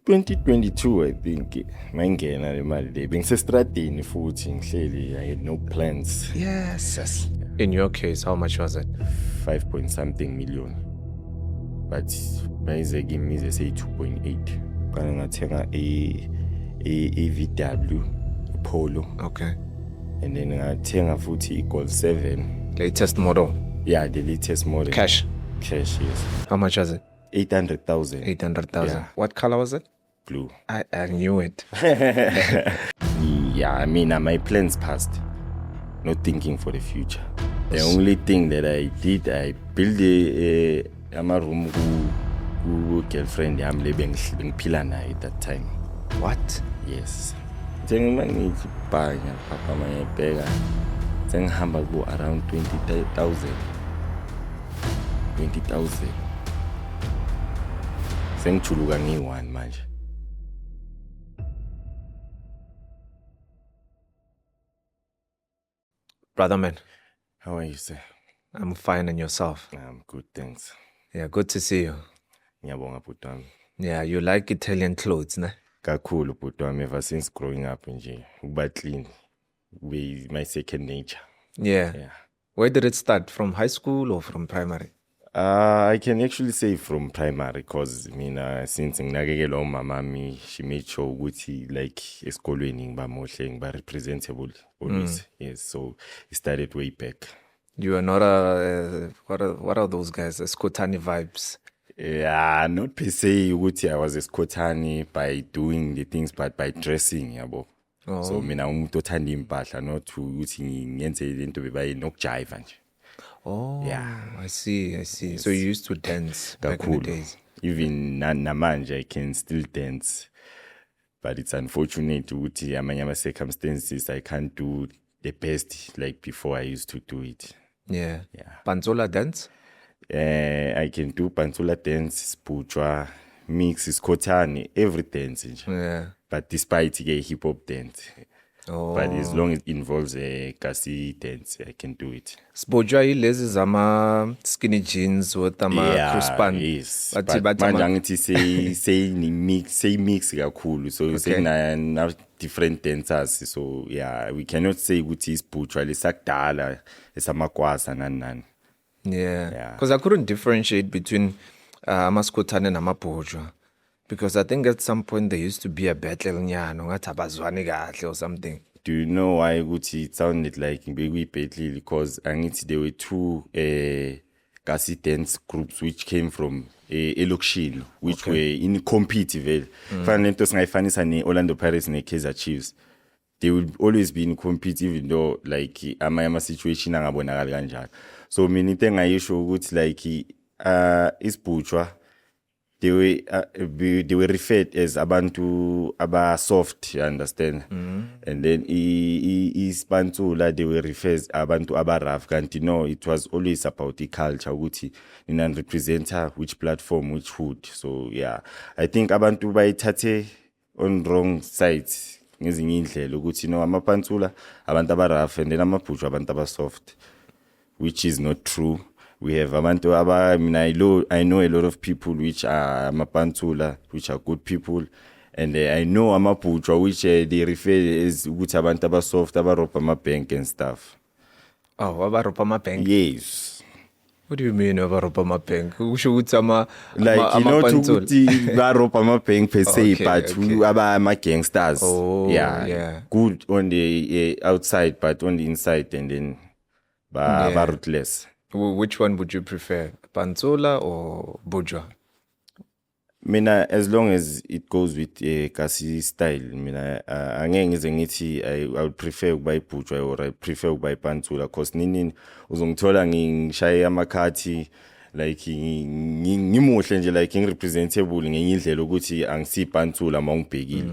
2022 I think mangena le mali le bengisestradini futhi ngihleli I had no plans. Yes. In your case, how much was it? 5 point something million. But maybe give me say 2.8. Kana ngathenga a VW Polo. Okay. And then ngathenga futhi Gold 7. Latest model. Yeah, the latest model. Cash, yes. how much was it? 800,000. 800,000. Yeah. What color was it? Blue. I knew it. Yeah, I mean, my plans passed. Not thinking for the future. The only thing that I did, I built a room with girlfriend. I'm living Pilana at that time. What? Yes. Then I buy Papa my beggar. Then Hamburg around 20,000. 20,000. Then Chulugani one manje. Brother man, How are you, sir? I'm fine, and yourself? I'm good, thanks. Yeah, good to see you. Ngiyabonga bhuti wami. Yeah, you like Italian clothes, ne? Kakhulu bhuti wami, ever since growing up nje ukuba clean be my second nature. Yeah. Yeah. Where did it start? From high school or from primary? I can actually say from primary because since nginakekelwa umamami she made sure ukuthi like esikolweni ngiba mohle ngiba representable always. Yes, so it started way back. You are not a what are those guys? Skotani vibes. Yeah, not per se ukuthi I was a Skotani by doing the things but by dressing yabo. Oh. So mina umuntu othanda impahla not ukuthi ngiyenze lento bebaye nokujiva nje. Oh, Yeah. I see. So you used to dance back in the Kakhulu. days. Even namanje I can still dance. But it's unfortunate ukuthi amanye ama circumstances I can't do the best like before I used to do it. Yeah. Yeah. Panzola dance? I can do Pantula dance, Spuchwa, mix, Skotani, every dance. Yeah. But despite a hip hop dance. Oh. But as long as it involves a Kasi dance, I can do it. Spojwa ilezi zama skinny jeans with ama crispan. Yes. But But manje angithi say mix kakhulu. So say na different dancers. So yeah, we cannot say ukuthi isibhutshwa lesakudala esamakwasa nani. Yeah. Because I couldn't differentiate between amaskotane and amabhojwa. Because I think at some point there used to be a battle nyano ngathi abazwani kahle or something. Do you know why ukuthi it sounded like bekuyibhetli? Because angithi there were two Kasi dance groups which came from elokishini which were in compete vele. Fana lento singayifanisa ne-Orlando Pirates ne-Kaizer Chiefs. They will always be in compete even though like ama situation angabonakali kanjalo. So mina into engayisho ukuthi like isibhutshwa they were referred as abantu aba soft, you understand? And then ispantsula they were referred abantu aba rough. Kanti no, it was always about the culture ukuthi nina representer which platform which hood. So yeah, I think abantu bayithathe on wrong sides ngezinye indlela ukuthi no amapantsula abantu aba rough and then amabhutshwa abantu aba soft, which is not true. We have abantu I know a lot of people which are amapantula which are good people, and I know amabhutshwa which they refer as ukuthi abantu aba soft abarobha ama-bank and stuff. Oh, abarobha ama-bank? Yes. What do you mean abarobha ama-bank? Usho ukuthi like you know ukuthi barobha ama-bank per se, but aba ama-gangsters. Oh, yeah. Good on the outside but on the inside and then ba ruthless. Which one would you prefer, Panzola or Bojwa? Mina, as long as it goes with Kasi style, mina angeke ngize ngithi I would prefer ukuba ibhutshwa or I prefer ukuba ipantsula because nini uzongithola ngishaye amakhathi like ngimuhle nje like ngirepresentable ngenye indlela ukuthi angisipantsula mawungibhekile.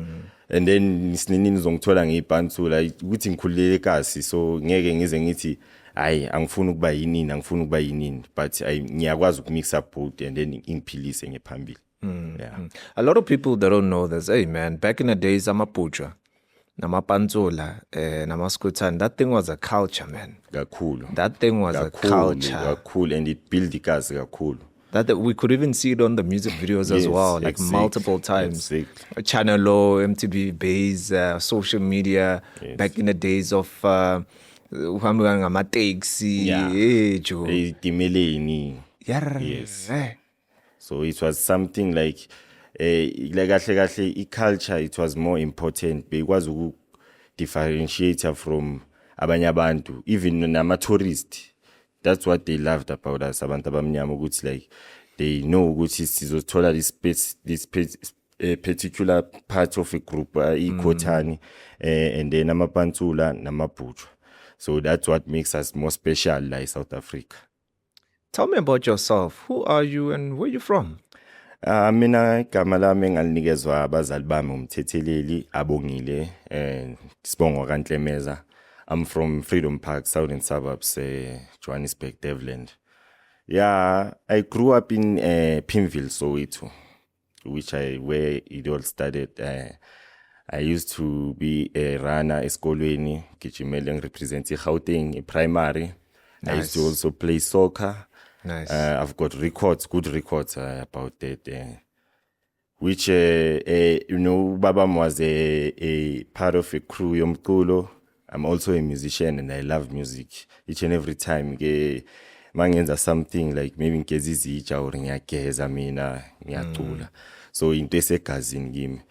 And then sinini uzongithola ngiyipantsula ukuthi ngikhululeke kasi, so ngeke ngize ngithi hayi angifuni ukuba yinini but ngiyakwazi ukumix up both and then ingiphilise ngephambili. Yeah. A lot of people that don't know this, hey man, back in the days amabhutshwa namapanzola namaskotani, that thing was a culture, man. Kakhulu. That thing was a culture. Kakhulu, and it built igazi kakhulu. That we could even see it on the music videos as Yes, well, like exactly, multiple times. exactly. Channel O, MTV Base, social media, Yes. back in the days of uhamba ngamateksi, Yeah. Joe. Timeleni. Yes. So it was something like kahle culture, it was more important. Because we differentiate her from abanye abantu, even nama tourist. That's what they loved about us, abantu abamnyama, ukuthi like they know ukuthi sizothola this particular part of a group, iKhotani, and then amaPantula namabhutshwa. So that's what makes us more special like South Africa. Tell me about yourself. Who are you and where you from? Mina igama lami engalinikezwa abazali bami uMthetheleli Abongile, Sibongo kaNtlemeza. I'm from Freedom Park, southern suburbs, Johannesburg, Devland. Yeah, I grew up in Pimville, Soweto, where it all started. I used to be a runner esikolweni, gijimele represent Gauteng primary. Nice. I used to also play soccer. Nice. I've got good records about that. Which Babam was a part of a crew yomculo. I'm also a musician and I love music. Each and every time mangenza something like maybe ngigeza izitsha or ngiyageza mina ngiyacula. So into esegazini kimi.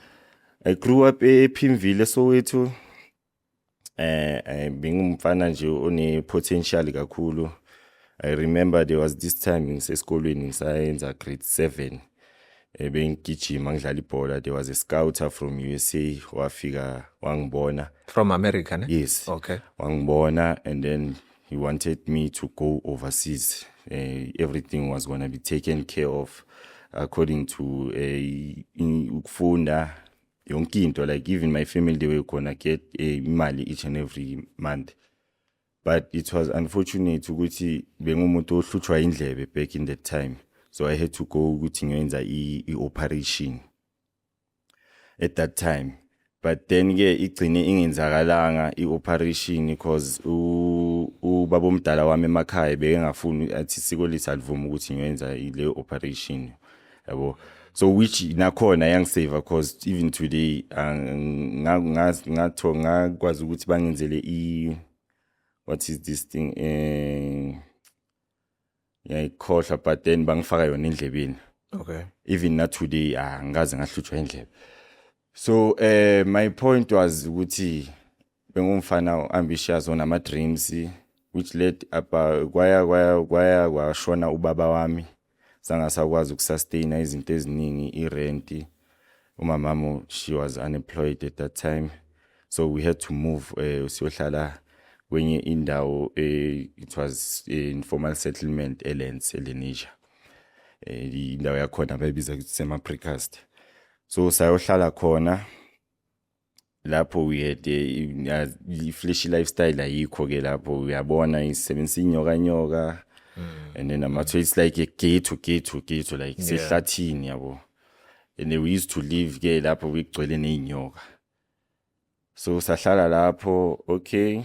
I grew up ePimville, Soweto. Bengumfana nje one potential kakhulu. I remember there was this time ngisesikolweni ngisayenza grade 7. Bengigijima ngidlala ibhola. There was a scouter from USA wafika wangibona. From America, ne? Yes. Okay. Wangibona, and then he wanted me to go overseas. Everything was going to be taken care of according to ukufunda yonke into, like even my family, they were going to get imali each and every month. But it was unfortunate ukuthi bengumuntu ohlutshwa indlebe back in that time. So I had to go ukuthi ngiyenza i-operation at that time. But then igcine ingenzakalanga i-operation because ubaba omdala wami emakhaya bekengafuni athi isiko lisalivuma ukuthi ngiyenza ile operation. Yabo. So which nakhona yangisave because even today ngakwazi ukuthi bangenzele what is this thing? Ngiyayikhohlwa, but then bangifaka yona endlebeni. Okay. Even not today, angaze ngahlutshwa endlebe. So my point was ukuthi bengumfana ambitious on ama dreams, which led up kwashona ubaba wami. Sangasakwazi ukusustain izinto eziningi, irent. Umamamo, she was unemployed at that time. So we had to move siyohlala kwenye indawo, it was informal settlement eLens, eLenasia. Indawo yakhona bayibiza ukuthi sema-precast. So sayohlala khona lapho we had i-flashy lifestyle ayikho ke lapho uyabona isebenzisa inyoka and then it's like a ghetto like sehlathini yabo. And then we used to live ke lapho kugcwele neinyoka. So sahlala lapho, okay.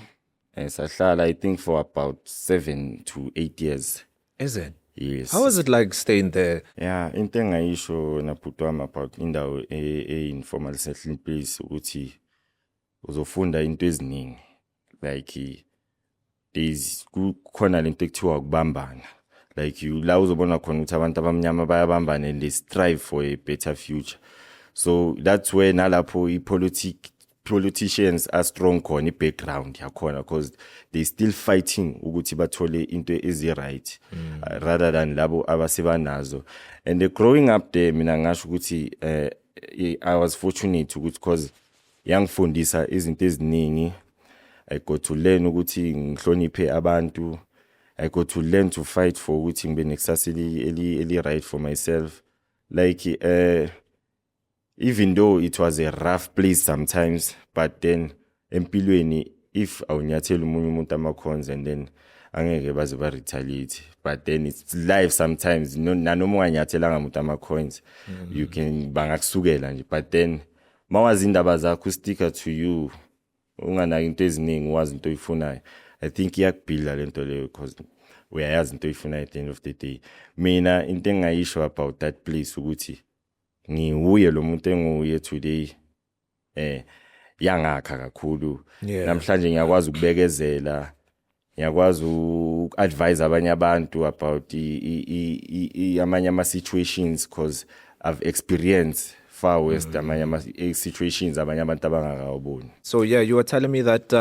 Sahlala, I think for about 7 to 8 years. Is it? Yes. How was it like staying there? Yeah, into engayisho nabhuti wami about indawo informal settlement place ukuthi uzofunda into eziningi. Like there's kukhona lento ekuthiwa ukubambana. Like la uzobona khona ukuthi abantu abamnyama bayabambana and they strive for a better future. So that's where nalapho politicians are strong on the background yakhona, because they still fighting ukuthi bathole into ezi-right rather than labo abasebanazo. And growing up there, mina ngasho ukuthi I was fortunate ukuthi because yangifundisa izinto eziningi. I got to learn ukuthi ngihloniphe abantu. I got to learn to fight for ukuthi ngibe nekusasa eli-right for myself. Like even though it was a rough place sometimes, but then empilweni, if awunyathela umunye umuntu amakhonza and then angeke baze ba-retaliate. But then it's life sometimes, nanoma unganyathelanga umuntu amakhonza, you can bangakusukela nje. But then mawazi indaba zakho sticker to you, unganaki into eziningi, wazi into oyifunayo, I think iyakubuilda lento leyo, because uyayazi into oyifuna at the end of the day. Mina into engayisho about that place ukuthi ngiwuye lo muntu enguye today yangakha kakhulu. Namhlanje ngiyakwazi ukubekezela, ngiyakwazi uadvise abanye abantu about amanye ama situations because I've experienced far west amanye ama situations abanye abantu abangakawuboni. So yeah, you were telling me that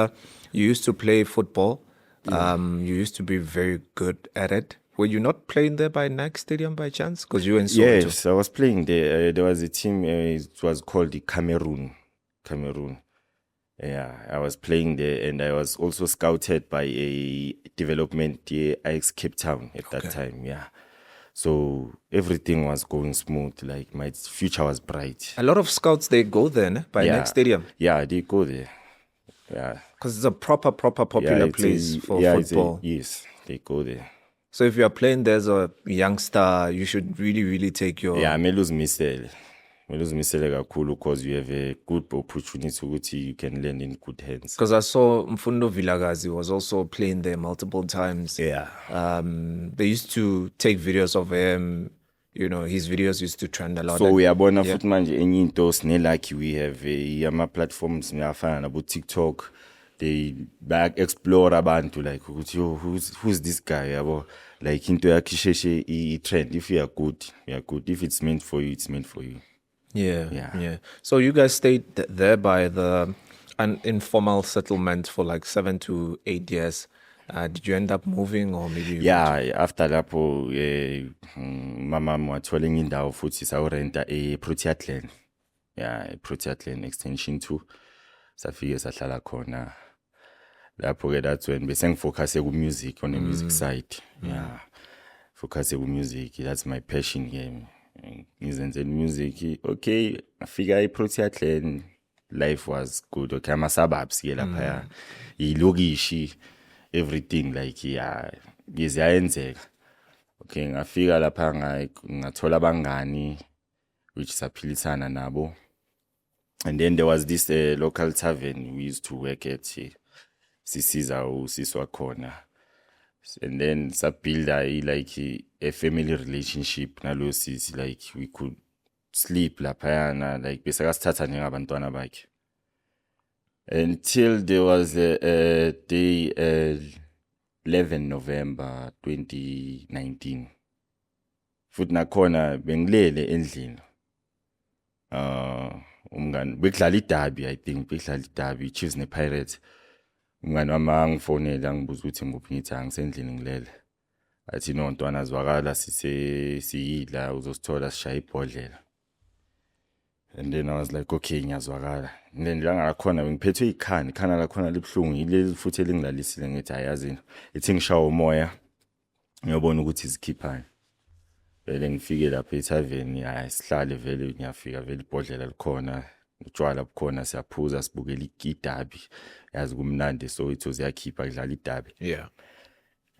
you used to play football. You used to be very good at it. Were you not playing there by Nike Stadium by chance? Because you were in Soweto. Yes, I was playing there. There was a team, it was called the Cameroon. Yeah, I was playing there, and I was also scouted by a development Ajax Cape Town at that time. Yeah. So everything was going smooth. Like my future was bright. A lot of scouts, they go there, ne? By Nike Stadium. Yeah, they go there. Yeah. Because it's a proper popular place for football. Yes, they go there. So if you are playing there as a youngster, you should really take your... Yeah, me lose misele kakhulu because you have a good opportunity ukuthi you can learn in good hands. Because I saw Mfundo Vilakazi was also playing there multiple times. Yeah. They used to take videos of him. You know, his videos used to trend a lot. So uyabona futhi manje enye into sinelike we have ama platforms ngiyafana nabo TikTok. They back explore abantu like ukuthi who's this guy yabo, like into yakhe isheshe I-trend. If you are good, if it's meant for you, it's meant for you. Yeah. So you guys stayed there by an informal settlement for like 7 to 8 years. Did you end up moving or maybe? Yeah, after lapho mama wathola indawo futhi sawurenta eProteathlen. Yeah, eProteathlen extension 2. Safike sahlala khona. Lapho ke that's when bese ngifocus ku music on the music side. Yeah. Focus ku music, that's my passion game. Ngizenze music. Okay, afika eProteathlen, life was good. Okay, ama suburbs ke lapha. Ilokishi, everything like ngizayenzeka. Okay, ngafika lapha ngathola abangani which saphilisana nabo. And then there was this local tavern we used to work at. Sisiza usiswa khona. And then build like a family relationship nalo sisi, like we could sleep laphayana, like besakasithatha njengabantwana bakhe. Until there was a day 11 November 2019. Futhi nakhona bengilele endlini. Umngani bekudlala iDerby, I think bekudlala iDerby Chiefs nePirates. Umngani wami angifonela ngibuza ukuthi nguphi, ngithi angisendlini ngilele. Athi no ntwana zwakala siyidla uzosithola sishaya ibhodlela. And then I was like, okay, ngiyazwakala. And then langakhona bengiphethwe ikhana lakhona libhlungu, yileli futhi elingilalisile ngithi ayazini. Ithi ngishawa umoya ngiyobona ukuthi izikhiphani. Vele ngifike lapha ethaveni, sihlale vele ngiyafika vele ibhodlela likhona, utshwala bukhona, siyaphuza sibukela iDerby. Yazi kumnandi, so it was yakhipha kudlala iDerby. Yeah.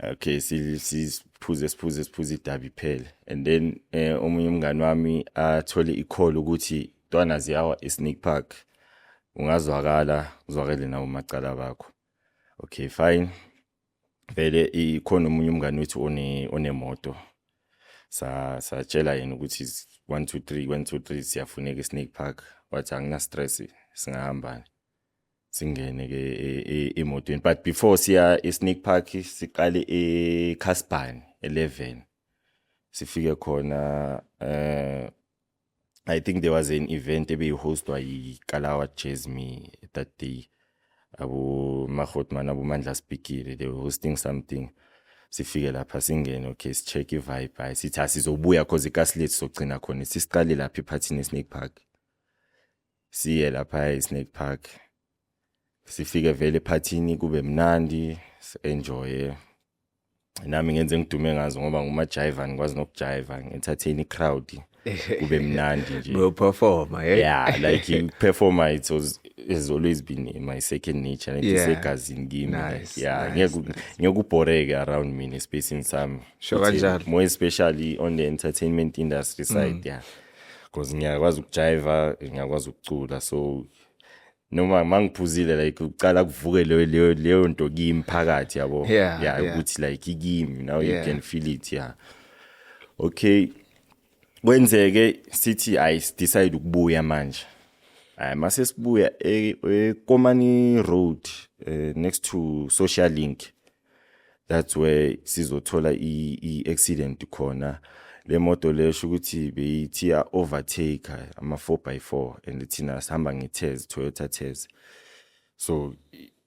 Okay, siphuze iDerby phele. And then omunye umngani wami athole i-call ukuthi ntwana ziyawa eSneak Park. Ungazwakala, uzwakele nawo macala bakho. Okay, fine. Vele ikhona omunye umngani wethu onemoto. Satshela yena ukuthi 123 siyafuneka eSneak Park. Wathi angina stress, singahamba singene ke emotweni. But before siya eSneak Park siqale eCaspan 11. Sifike khona I think there was an event ebeyihostwa yiKalawa Jasmine that day. Abo Mahotman abo Mandla speakile, they were hosting something. Sifike lapha singene, okay, sicheck i-vibe. Sithi asizobuya cause iKaslet sogcina khona. Sisiqale lapha ephathini eSneak Park. Siye lapha eSneak Park. Sifike vele ephathini kube mnandi, enjoy. Nami ngenze ngidume ngazo ngoba ngumajiva, ngikwazi nokujiva, entertain crowd. Kube mnandi nje. Bro performer, yeah. Yeah, like performer, has always been my second nature. And it's egazini kimi. Nice, yeah, nice. ngiyakubhoreka around me, especially some. Sure, kanjalo. More especially on the entertainment industry side, yeah. Because ngiyakwazi ukujiva, ngiyakwazi ukucula, so noma mangiphuzile like uqala kuvuke leyo nto kimi phakathi yabo Yeah. ukuthi like ikimi now you Yeah. can feel it okay kwenzeke sithi I decide ukubuya manje mase sibuya eKomani Road next to Social Link. That's where sizothola i-accident khona. Le moto le ukuthi beyithi overtake ama 4x4 and thina sihamba ngeTez Toyota Tez. So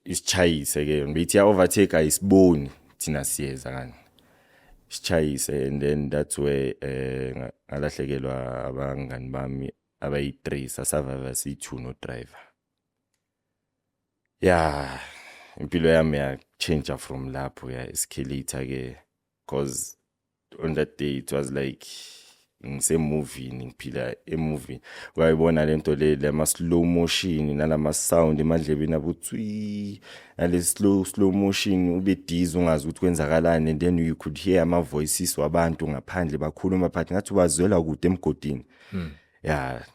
isichayise ke beyithi overtake ayisiboni thina siyeza kani. Isichayise and then that's where ngalahlekelwa abangani bami abayi3 sasurvive si2 no driver. Yeah, impilo yami ya change from lapho ya escalator ke cause on that day it was like ngise movie ngiphila movie wayibona lento le ma slow motion nalama sound emadlebeni abutswi ale slow motion ube dizzy ungazi ukuthi kwenzakalani and then you could hear ama voices wabantu ngaphandle bakhuluma phathi ngathi bazwela kude emgodini. Yeah,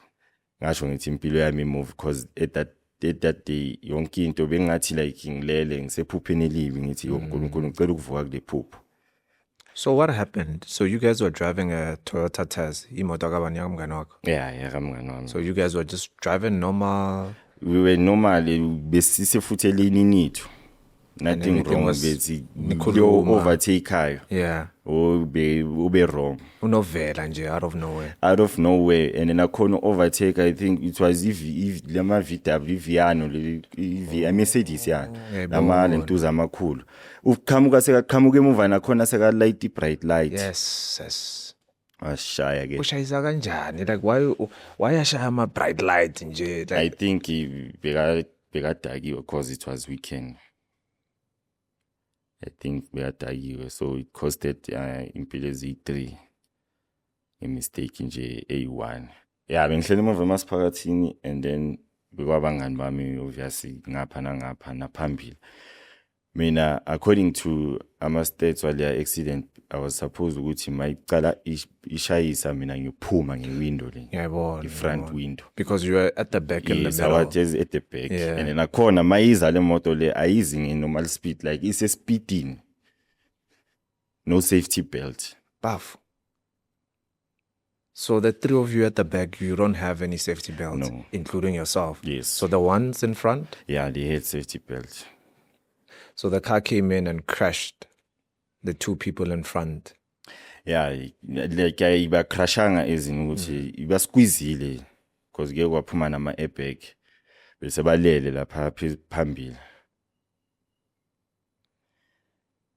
ngasho ngithi impilo yami movie because at that day yonke into bengathi like ngilele ngisephupheni elibi ngithi uNkulunkulu ngicela ukuvuka kule phupho. So what happened? So you guys were driving a Toyota Tez, imoto kabani yakamngani wakho? Yeah, kamngani wami. So you guys were just driving normal? We were normally besisefutheleni nithu. Nothing wrong bethi overtake hayo. Yeah. Ube wrong. Unovela nje out of nowhere. Out of nowhere and then akhona overtake I think it was if lama VW Viano le Mercedes yana. Lama lentuza amakhulu. Uqhamuka sekaqhamuka emuva nakhona seka light bright light. Yes. Ashaya ke. Ushayisa kanjani? Like why ashaya ama bright light nje? Like, I think bekadakiwe because it was weekend. I think bekadakiwe so it costed impilo ezi3 a mistake nje A1. Yeah, bengihlele emuva emasphakathini and then bekwabangani bami obviously ngapha naphambili. Mina according to ama stats wale accident I was supposed ukuthi mayiqala ishayisa mina ngiyophuma ngewindow le. Yebo. The front window. Because you were at the back in the middle. I was at the back. Yeah. And then akhona mayiza le moto le ayizi nge-normal speed like it's a speeding. No safety belt. Buff. So the three of you at the back, you don't have any safety belt, no. Including yourself. Yes. So the ones in front? Yeah, they had safety belts. So the car came in and crashed the two people in front. Yeah, like iba crashanga ezini ukuthi iba squeezile because ke kwaphuma nama airbag bese balele lapha phambili.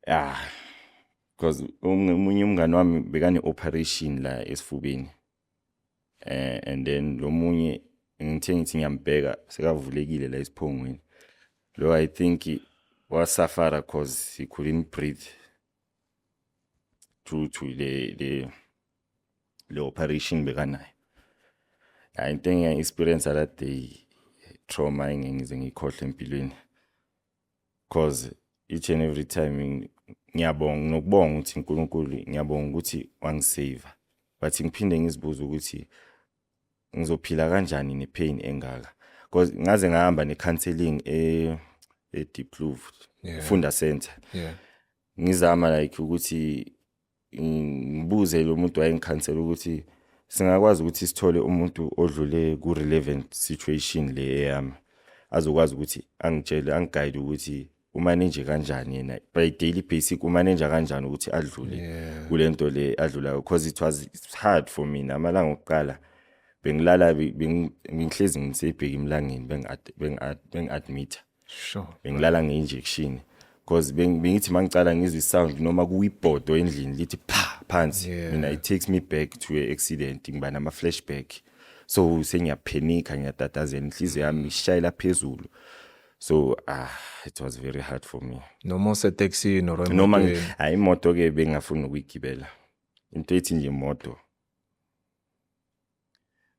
Yeah. Because umunye umngani wami bekane operation la esifubeni. And then lo munye ngithi ngiyambheka sekavulekile la esiphongweni. Lo I think was suffer cause he couldn't breathe due to the operation bekanayo. I think I experienced that day trauma ngize ngikhohle empilweni cause each and every time ngiyabonga nokubonga ukuthi uNkulunkulu ngiyabonga ukuthi wangisave but ngiphinde ngizibuza ukuthi ngizophila kanjani nepain engaka because ngaze ngahamba necounseling eDeeploaf Funda Center. Yeah. Ngizama like ukuthi ngibuze lo muntu wayengikhansela ukuthi singakwazi ukuthi sithole umuntu odlule ku relevant situation le yami azokwazi ukuthi angitshele angiguide ukuthi umanage kanjani yena by daily basic umanage kanjani ukuthi adlule kulento le adlula because it was hard for me namalanga okuqala bengilala bengihlezi ngisebheka emlangeni bengadmit. Sure. Bengilala nge-injection because bengithi mangicala ngizwe sound noma kuyibodo endlini lithi phansi mina it takes me back to an accident ngiba nama flashback so sengiyaphanika ngiyatatazela inhliziyo yami ishayela phezulu so it was very hard for me. Noma taxi noma imoto ke bengafuni ukuyigibela into ethi nje imoto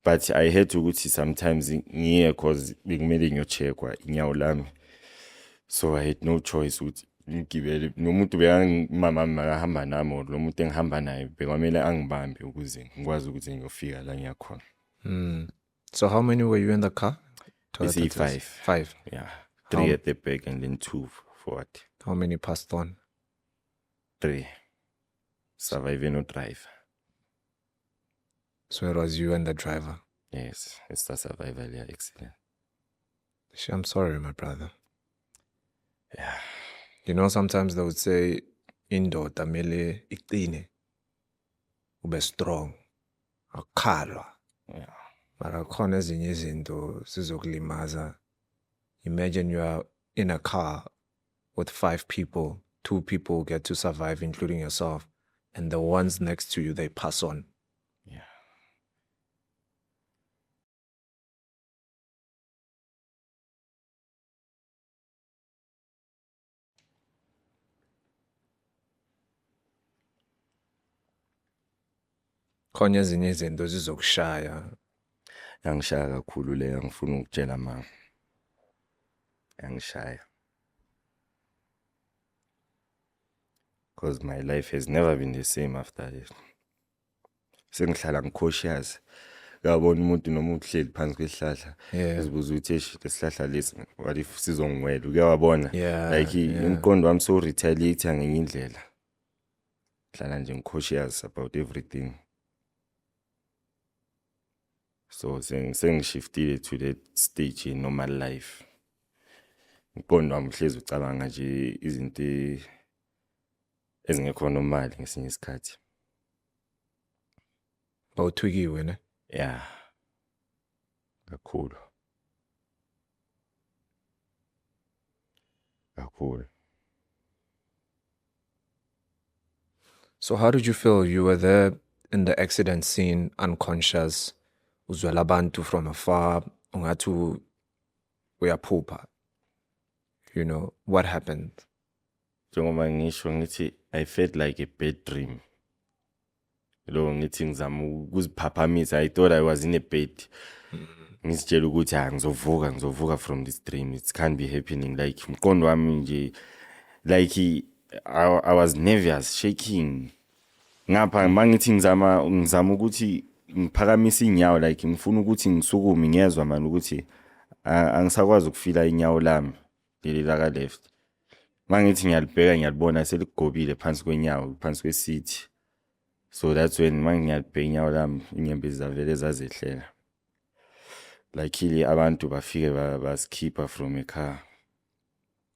but I had to ukuthi sometimes ngiye cause bengimele ngiyocheckwa inyawo lami so I had no choice ukuthi ngigibele nomuntu mama makahamba nami lo muntu engihamba naye bekwamele angibambe ukuze ngikwazi ukuthi ngiyofika la ngiyakhona. So how many were you in the car? Let's say Toyota 5. 5. Yeah. 3 at the back and then 2 forward. How many passed on? 3. Survive and no drive. So it was you and the driver. Yes, it's a survival accident. I'm sorry, my brother. Yeah. You know, sometimes they would say, indoda mele iqine, ube strong, akhalwa. Yeah. Mara khona ezinye izinto sizokulimaza. Imagine you are in a car with 5 people, 2 people get to survive, including yourself, and the ones next to you, they pass on. Yeah. Khona ezinye izinto zizokushaya. Yangishaya kakhulu le angifuna ukutshela mama. Yangishaya. Because my life has never been the same after it. Sengihlala ngicautious. Ngabona umuntu noma uhleli phansi kwesihlahla. Ngizibuza ukuthi lesihlahla lesi what if sizongwela? Uyabona? Like umqondo wami so retaliate ngenye indlela. Hlala nje ngicautious about everything. So sengishiftile to that stage in normal life. Umqondo wami uhlezi ucabanga nje izinto ezingekho normal ngesinye isikhathi. Bawuthukiwe ne? Yeah. Kakhulu. So how did you feel? You were there in the accident scene, unconscious. Uzwela abantu from afar. Ungathi uyaphupha. You know, what happened? Njengoba ngisho ngithi I felt like a bad dream. Lo ngithi ngizama ukuziphaphamisa. I thought I was in a bed. Ngisitshela ukuthi ngizovuka from this dream. It can't be happening. Like umqondo wami nje like I was nervous, shaking. Ngapha mangithi ngizama ukuthi ngiphakamise inyawo like ngifuna ukuthi ngisukume ngiyezwa manje ukuthi angisakwazi ukufila inyawo lami leli la ka left. Mangithi ngiyalibheka ngiyalibona seligobile phansi kwenyawo phansi kweseat. So that's when mangiyalibheka inyawo lami inyembezi zavele zazehlela. Luckily abantu bafike basikhipha from a car.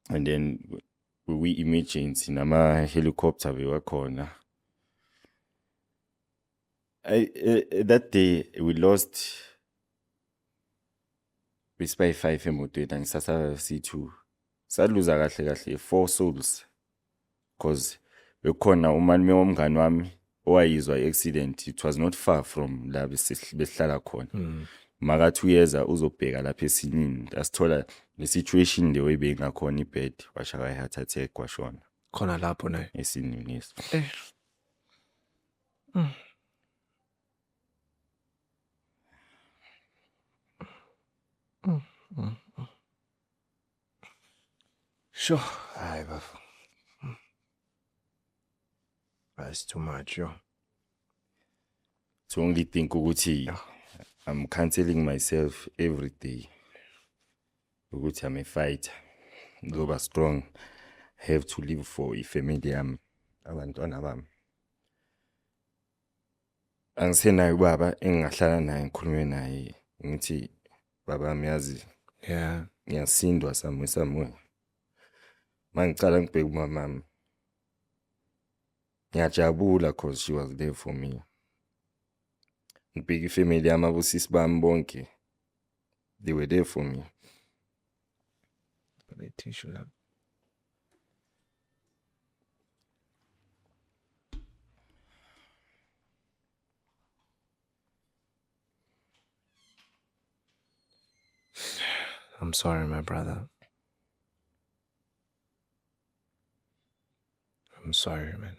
And then we emergency nama helicopter bewakhona. That day we lost Spy 5 emotweni angisasa C2. Saluza kahle 4 souls. Cause bekhona umalume womngane wami owayizwa accident. It was not far from la besihlala khona. Makathi uyeza uzobheka lapha esinini. Asithola le situation the way bengakhona ibed washaya heart attack washona. Khona lapho naye Esinini yes. Sure. Hayi bafo. That's too much, yo. So only think ukuthi I'm counseling myself every day. Ukuthi I'm a fighter. Ngoba strong. Have to live for ifamily yami. Abantwana bami. Angisenayo baba engihlala naye ngikhulume naye ngithi baba miyazi ngiyasindwa somewhere. Mangicala ngibheka umama. Ngiyajabula cause she was there for me. Ngibheka ifamily yami abosisi bami bonke. They were there for me. I'm sorry, my brother. I'm sorry, man.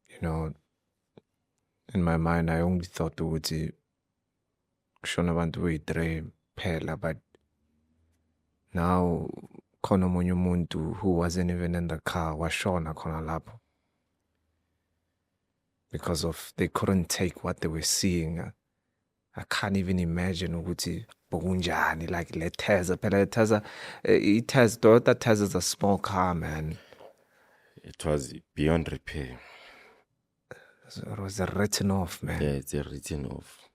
You know, in my mind, I only thought ukuthi kushona abantu beyi-3 phela, but now khona omunye umuntu who wasn't even in the car washona khona lapho. because of they couldn't take what they were seeing. I can't even imagine ukuthi bokunjani, like le Tezza, phela le Tezza, Toyota Tezza is a small car, man. It was beyond repair. So it was written off, man. Yeah, it's written off.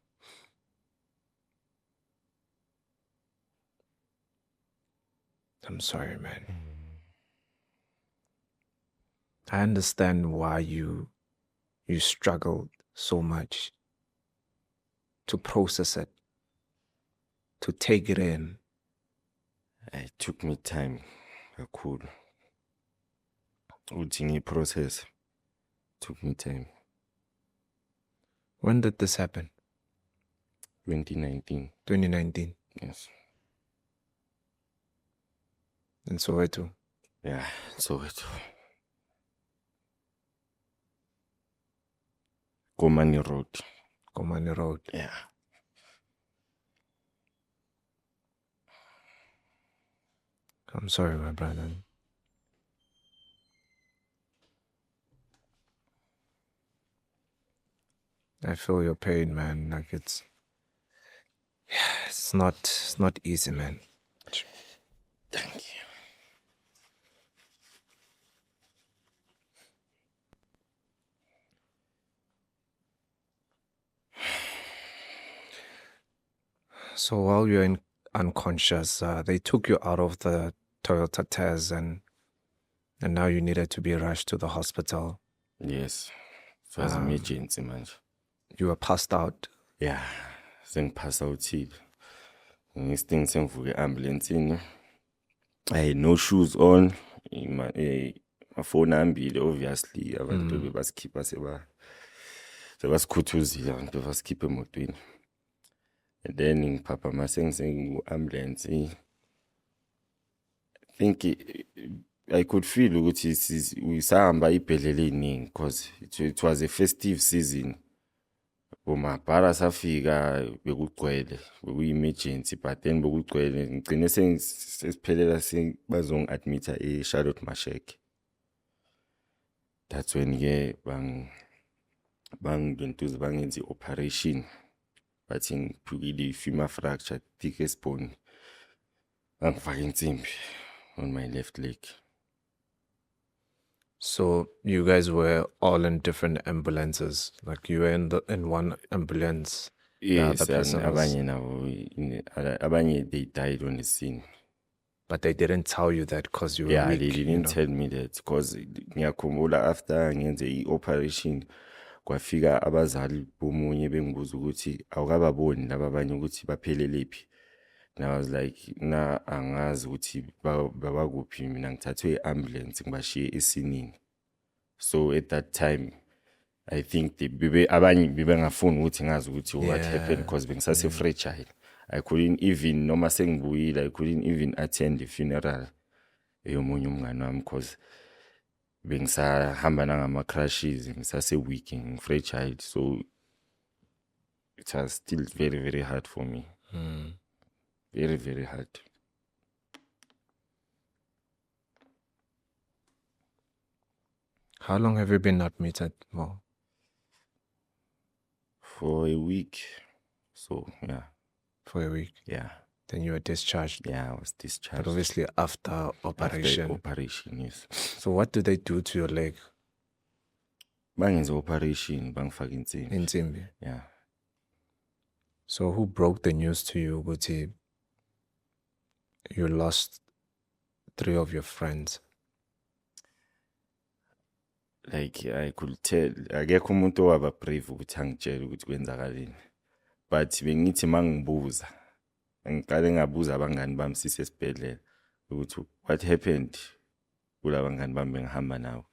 I'm sorry, man. I understand why you struggled so much to process it, to take it in. It took me time. Kakhulu. Ukuthi process took me time. When did this happen? 2019. 2019. Yes. In Soweto. Yeah, Soweto. Komani Road. Komani Road. Yeah. I'm sorry, my brother. I feel your pain, man. Like it's not easy, man. Thank you. So while you're unconscious, they took you out of the Toyota Tez and now you needed to be rushed to the hospital. Yes. It was emergency, man. You were passed out. Yeah. Sengipass outside. Ngisting sengivuke ambulance. I had no shoes on. My phone ambile, obviously. Abantu bebasikhipha sebasikhuthuzile abantu bebasikhipha emotweni. And then ngiphapha sengisengu-ambulance. I think I could feel ukuthi sahamba ibhedlela eziningi because it was a festive season. Bomabhara safika bekugcwele, beku-emergency, but then bekugcwele ngigcine sesiphelela bazongi-admitha e-Charlotte Mashek. That's when ke bangentuza bangenza i-operation. Bathi ngiphukile i-femur fracture, thickest bone. Bangifaka insimbi on my left leg. So you guys were all in different ambulances. Like you were in one ambulance. Yes, other and person was- abanye they died on the scene. But they didn't tell you that because you were Yeah, weak. they you didn't know? tell me that because ngiyakhumbula after ngenze i-operation kwafika abazali bomunye bengibuza ukuthi awukababoni laba abanye ukuthi baphelelaphi. And I was like, angazi ukuthi babakuphi, mina ngithathwe i-ambulance ngibashiye esinini. So at that time I think abanye bebengafuni ukuthi ngazi ukuthi what happened because bengisase fragile. I couldn't even, noma sengibuyile, I couldn't even attend the funeral yomunye umngane wami because bengisahamba nangama-crashes, ngisase weak, ngifragile. So it was still very, very hard for me. Very, very hard. How long have you been admitted for? For a week. So, yeah. For a week. Yeah. Then you were discharged. Yeah, I was discharged. But obviously after operation. After operation, yes. So what do they do to your leg? Bangenza operation, bangifaka insimbi. Insimbi. Yeah. So who broke the news to you, Guti? You lost 3 of your friends. Like I could tell, akekho umuntu owaba brave ukuthi angitshele ukuthi kwenzakaleni. But bengithi mangibuza, ngiqale ngabuza abangani bami sisesibhedlela ukuthi what happened kulaba bangani bami bengihamba nawo.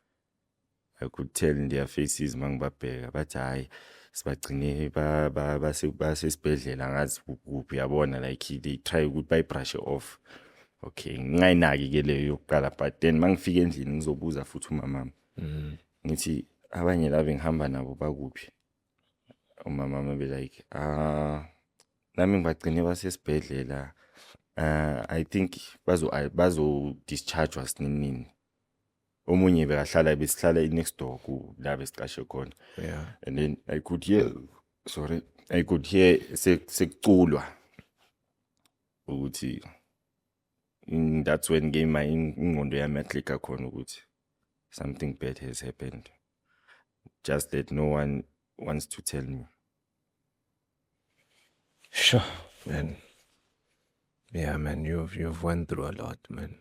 I could tell in their faces mangibabheka bathi hayi sibagcine basesibhedlela ngazi kuphi yabona, like they try ukuthi bayibrush off. Okay, ngayinaki ke leyo yokuqala, but then mangifika endlini ngizobuza futhi umama. Ngithi abanye la bengihamba nabo bakuphi. Umama mama be like nami ngibagcine basesibhedlela. I think bazo discharge was nini. omunye bekahlala besihlala next door ku la besicashe khona. Yeah. And then I could hear sekuculwa ukuthi that's when game my ingqondo yami yaclicka khona ukuthi something bad has happened, just that no one wants to tell me. Sure, man. Yeah, man, you've went through a lot, man.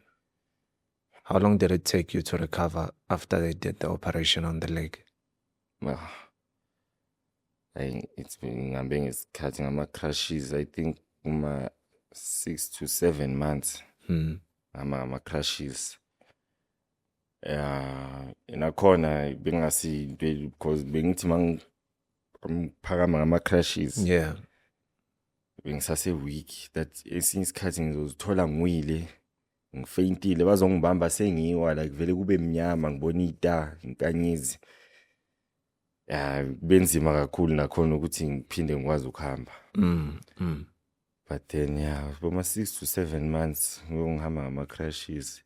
How long did it take you to recover after they did the operation on the leg? Well, it's been cutting ama-crashes, I think 6 to 7 months. Ama-crashes. Nakhona bengasi because bengithi mangiphakama ngama-crashes. Yeah. Bengisase weak that esinye isikhathi ngizozithola ngiwile ngifeyintile bazongibamba sengiwa like vele kube mnyama ngibona ita inkanyezi. Benzima kakhulu nakhona ukuthi ngiphinde ngikwazi ukuhamba. But then boma 6 to 7 months ngihamba ngama-crashes,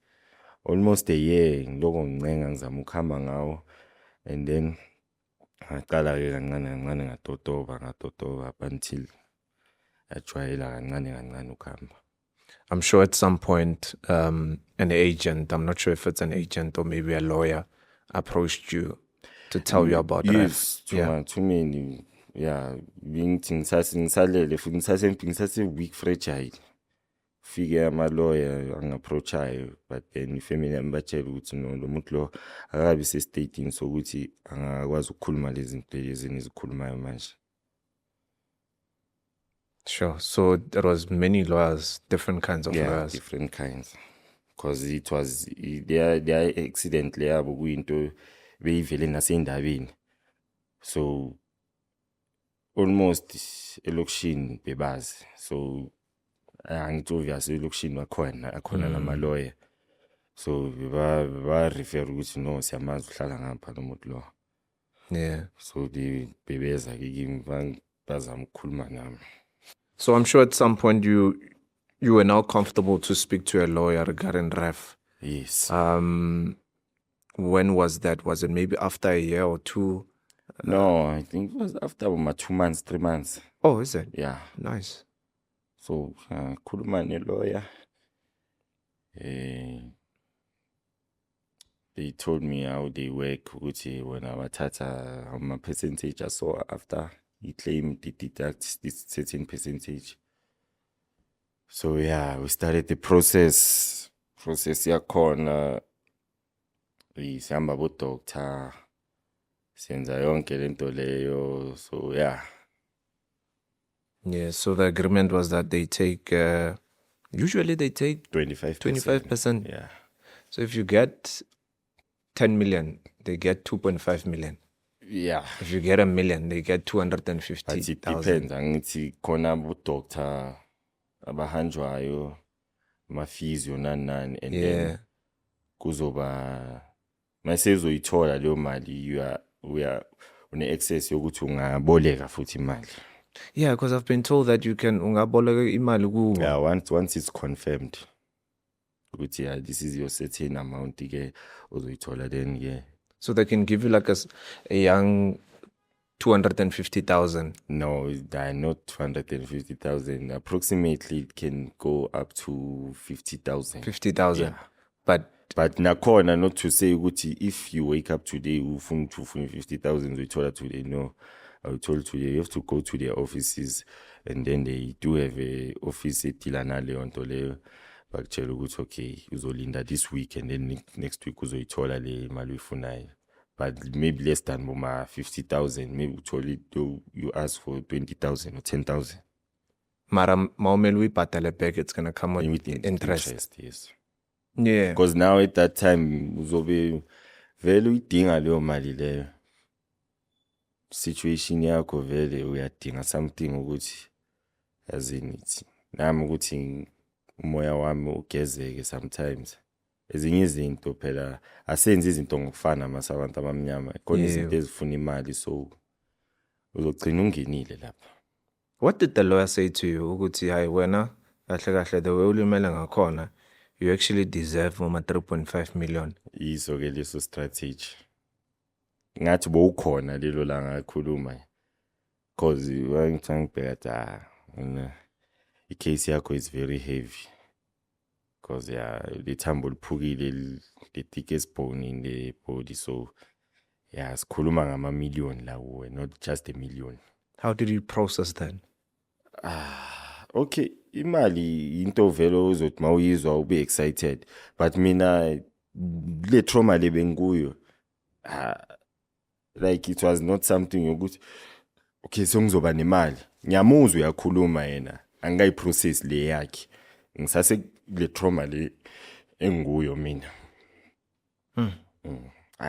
almost a year ngiloko ngincenga ngizama ukuhamba ngawo, and then ngaqala-ke kancane ngatotoba up until ajwayela kancane ukuhamba. I'm sure at some point an agent, I'm not sure if it's an agent or maybe a lawyer, approached you to tell you about yes, REF. too many. Yeah, ngisalele futhi ngisase weak fragile. Fike ama-lawyer angi-approachayo, but then ifamily yami batshela ukuthi no, lo muntu lo akabi se-statini sokuthi angakwazi ukukhuluma lezi zinto lezi nizikhulumayo manje. Sure. So there was many lawyers, different kinds of lawyers. Different kinds. Because it was their accident yabo kuyinto beyivele nasendabeni. So almost elokishini bebazi. So angithi obvious elokishini akhona nama-lawyer. So ba refer ukuthi no, siyamazi uhlala ngapha lo muntu lo. Yeah. So bebeza ke kimi bazama ukukhuluma nami. So I'm sure at some point you were now comfortable to speak to a lawyer regarding REF. Yes. When was that? Was it maybe after a year or two? No, I think it was after 2 months, 3 months. Oh, is it? Yeah. Nice. So khuluma ne-lawyer. They told me how they work, ukuthi when abathatha ama-percentage aso after he claimed they deduct this certain percentage. So yeah, we started the process yakhona. Sihamba bo-doctor, senza yonke lento leyo. So yeah. Yeah, so the agreement was that they take, usually they take 25%. 25%. Yeah. So if you get 10 million, they get 2.5 million. Yeah. If you get 1 million, they get But it 250,000. depends. Angithi khona bo-doctor abahanjwayo, ma-physio nani, and then kuzoba masezoyithola leyo mali une-access yokuthi ungaboleka futhi imali. Yeah, because I've been told that you can ungaboleka imali kubo. Yeah, once it's confirmed ukuthi this is your certain amount ke uzoyithola, then So they can give you like a young 250,000. No, not 250,000. Approximately it can go up to 50,000. 50,000. Yeah. But nakhona not to say ukuthi if you wake up today ufuna 50,000 uyithola today. No, I was told today you have to go to their offices, and then they do have a office edila naleyo nto leyo. Bakutshela ukuthi okay, uzolinda this week and then next week uzoyithola le mali uyifunayo. But maybe less than 50,000. Maybe you ask for 20,000 or 10,000. mara maumeli uyibhadale back, it's going to come with interest. Yes. Yeah. Because now at that time uzobe vele uyidinga leyo mali leyo. Situation yakho vele uyadinga something ukuthi yazini ithi nami ukuthi umoya wami ugezeke sometimes. Ezinye izinto phela asenze izinto ngokufana masabantu abamnyama. Khona izinto ezifuna imali, so uzogcina ungenile lapha. What did the lawyer say to you? Ukuthi hayi wena kahle kahle the way ulimele ngakhona, you actually deserve more 3.5 million. Iso-ke leso strategy. Ngathi bowukhona lelo la ngakhuluma. Cause wangibheka i-case yakho is very heavy. Cause the thambo liphukile, the thickest bone in the body. So sikhuluma ngama-million la kuwe, not just a million. How did you process then? Okay, imali into vele uzothi mawuyizwa ube excited, but mina le trauma le benguyo like it was not something yokuthi okay so ngizoba nemali. Ngiyamuzwa uyakhuluma yena, angayiprocess le yakhe. Ngisase le trauma le enguyo mina.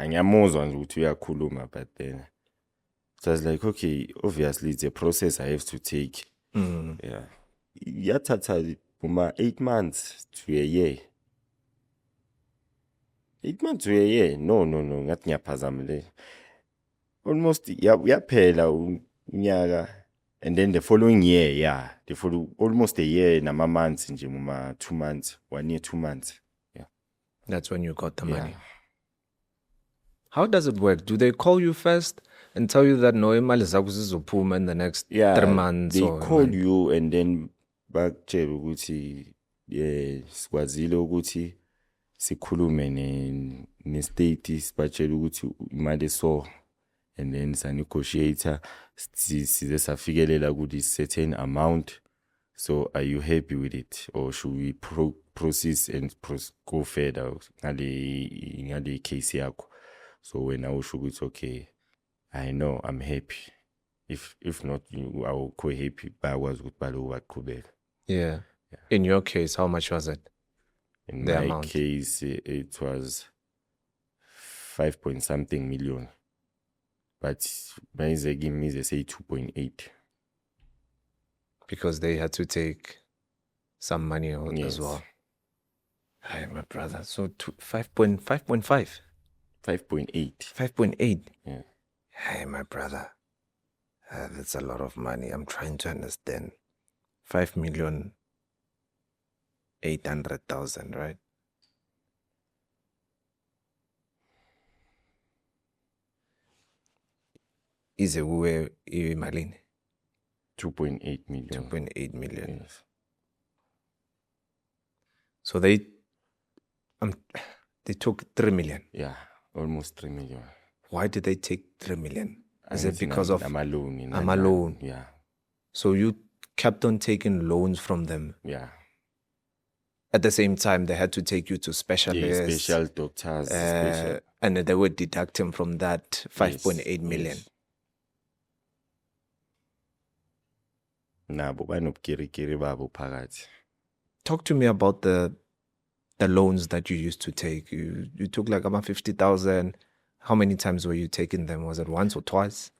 Ngiyamuzwa nje ukuthi uyakhuluma, but then so I was like, okay, obviously it's a process I have to take. Yeah. Yathatha 8 months to a year. 8 months to a year. No. Ngathi ngiyaphazamile. Almost yaphela unyaka, and then the following year, almost a year nama months nje mama 2 months, 1 year 2 months. Yeah. That's when you got the money. How does it work? Do they call you first and tell you that no imali zakho zizophuma in the next 3 months? They call you and then bakutshela ukuthi sikwazile ukuthi sikhulume ne-state sibatshela ukuthi imali so, and then sa-negotiator size safikelela ukuthi certain amount. So are you happy with it, or should we proceed and go further ngale case yakho? So when I was sure it's okay, I know I'm happy. If not, I will go happy. But I was with Balo at Yeah. In your case, how much was it? In my case, it was 5.something million. But when they give me, they say 2.8. Because they had to take some money out as well. Hi, my brother. So 5.5? 5.8. 5.8. Yeah. Hey, my brother. That's a lot of money. I'm trying to understand. 5,800,000, right? Is it where Malin? 2.8 million. 2.8 million. Yes. So they took 3 million. Yeah, almost 3 million. Why did they take 3 million? Is it because of I'm alone? I'm alone. Yeah. So you kept on taking loans from them. Yeah. At the same time, they had to take you to specialists. Yeah, special doctors. And they were deducting from that 5.8 million. Yes. Nabo banobukirikiri babo phakathi. Talk to me about the loans that you used to take. You took like about 50,000. How many times were you taking them? Was it once or twice?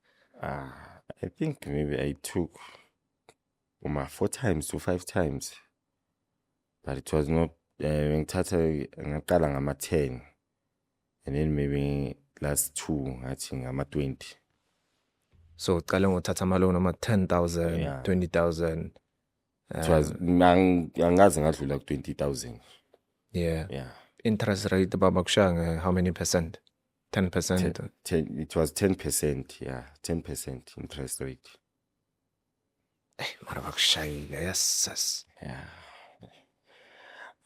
I think maybe I took 4 times to 5 times. But it was not ngithatha ngaqala ngama-10, and then maybe last 2 ngathi ngama-20. So qale ngothatha amaloni ama-10,000, Yeah. 20,000. It was angaze ngadlula ku-20,000. Yeah. Interest rate babakushaya how many percent? 10%? 10, it was 10%, yeah, 10% interest rate. Mara bakushayile, yes. Yeah.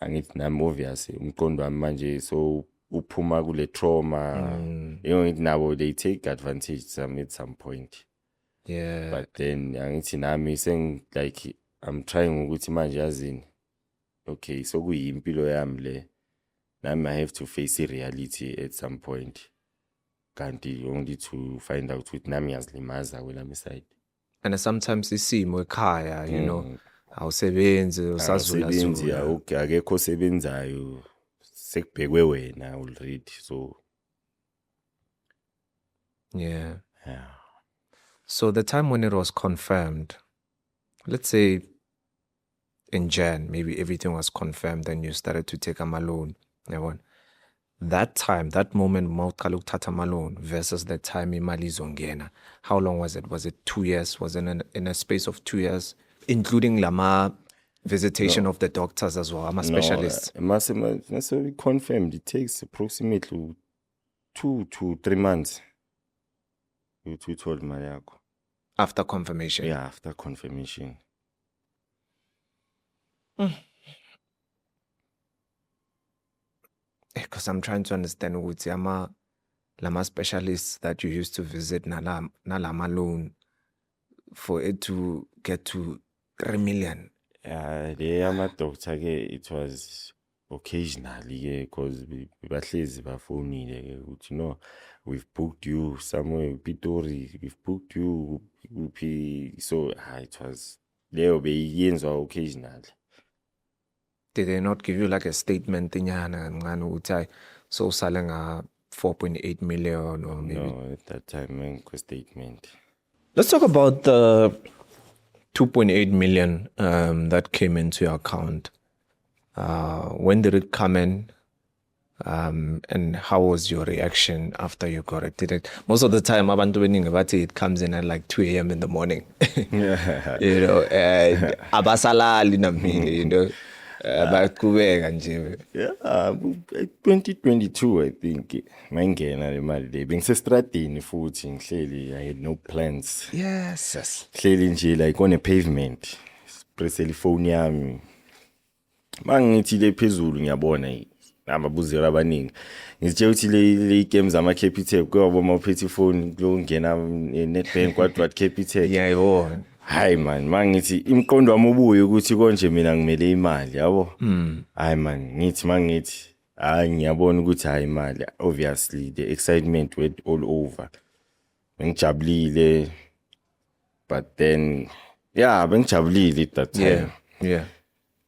Angithi nami obviously umqondo wami manje so uphuma kule trauma. Ngithi nabo they take advantage at some point. Yeah. But then angithi nami like I'm trying ukuthi manje yazini. Okay, so kuyimpilo yami le. Nami I have to face reality at some point. Kanti only to find out ukuthi nami yazilimaza kwelami side. And sometimes isimo ekhaya, you know, awusebenzi usazula. Okay, akekho osebenzayo sekubhekwe wena already. So yeah. Yeah. So the time when it was confirmed, let's say in Jan, maybe everything was confirmed and you started to take a loan. That time, that moment, mawuqala ukuthatha amalone versus the time imali izongena. How long was it? Was it 2 years? Was it in a space of 2 years, including lama visitation of the doctors as well? I'm a specialist. Must be confirmed. It takes approximately 2 to 3 months. You told Mariako. After confirmation. Yeah, after confirmation. Because I'm trying to understand ukuthi lama specialists that you used to visit nalama loan for it to get to 3 million. Yeah, the doctor it was occasionally because bahlezi bafonile ukuthi no, we've booked you somewhere Pitori, we've booked you so it was leyo beyiyenzwa occasionally. Did they not give you like a statement nyana ngani ukuthi so selling 4.8 million or maybe? No, at that time a statement. Let's talk about the 2.8 million that came into your account. When did it come in? And how was your reaction after you got it? Did it? Most of the time, abantu beningi bathi it comes in at like 2 a.m. in the morning. You know, and abasalali namini, you know. Bakubeka nje. Yeah, 2022 I think mangena le mali le bengisestradini futhi ngihleli I had no plans. Yes. Hleli nje like on a pavement. Press phone yami. Mangithi le phezulu ngiyabona ababuzela abaningi. Ngitshela ukuthi le games ama Capitec kwabo ma uphethe phone kungena Nedbank what Capitec. Yeah, yebo. Hayi man, mangithi imqondo wami ubuye ukuthi konje mina ngimele imali, yabo? Hayi man, mangithi hayi ngiyabona ukuthi hayi imali. Obviously the excitement went all over. Bengijabulile, but then bengijabulile at that time. Yeah.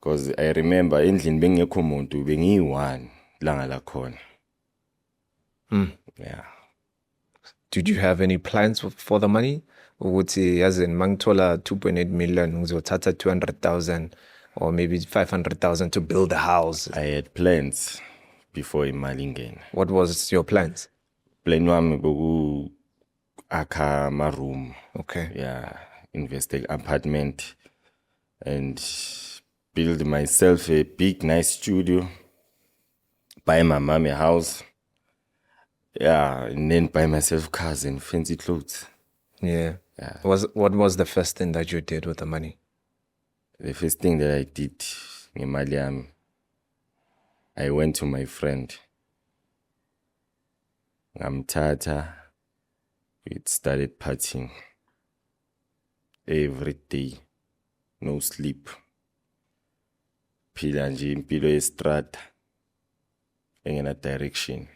Because I remember endlini bengekho umuntu bengiyi-1 langa la khona. Yeah. Did you have any plans for the money? Ukuthi yazi mangithola 2.8 million ngizothatha 200,000 or maybe 500,000 to build a house. I had plans before imali ingena. What was your plans? Plan wami boku akha ma room. Okay. Yeah, invest in apartment and build myself a big nice studio. Buy my mom a house. Yeah, and then buy myself cars and fancy clothes. Yeah. What was the first thing that you did with the money? The first thing that I did ngemali yami, I went to my friend. Ngamthatha. We started partying every day, no sleep. Phila nje impilo yestrata engena direction.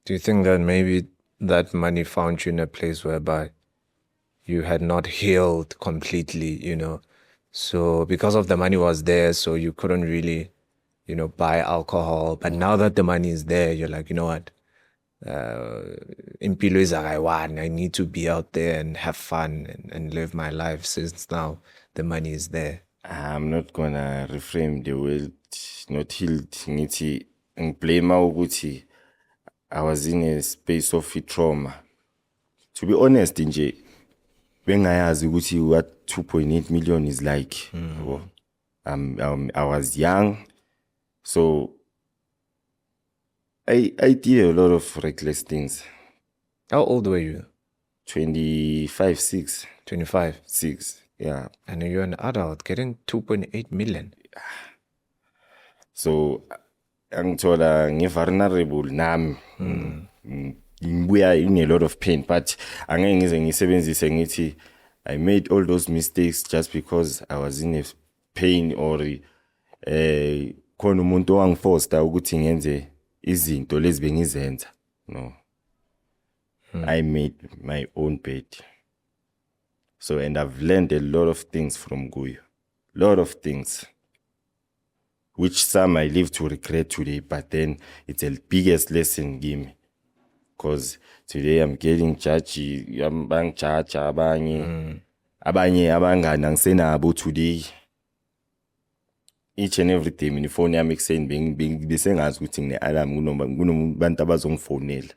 Do you think that maybe that money found you in a place whereby you had not healed completely, you know? So because of the money was there, so you couldn't really, you know, buy alcohol. But now that the money is there, you're like, you know what? Impilo is I need to be out there and have fun and live my life since now the money is there. I'm not gonna reframe the word not healed. Ngithi ngiblame ukuthi I was in a space of trauma. To be honest nje bengayazi ukuthi what 2.8 million is like. I was young, so I did a lot of reckless things. How old were you? 25, 6. 25? 6, yeah. And you're an adult getting 2.8 million. So, angithola ngi-vulnerable nami. Ngibuya in a lot of pain, but angeke ngize ngisebenzise ngithi I made all those mistakes just because I was in a pain or khona umuntu owangiforsta ukuthi ngenze izinto lezi bengizenza. No. I made my own bed. So, and I've learned a lot of things from Guyo. Lot of things. Which some I live to regret today, but then it's the biggest lesson give me. Because today I'm getting judgy, I'm bang chacha, abanye abangani angisenabo today. Each and every day, in the phone yami ekuseni besengazi ukuthi ngine-alarm kunabantu abazongifonela.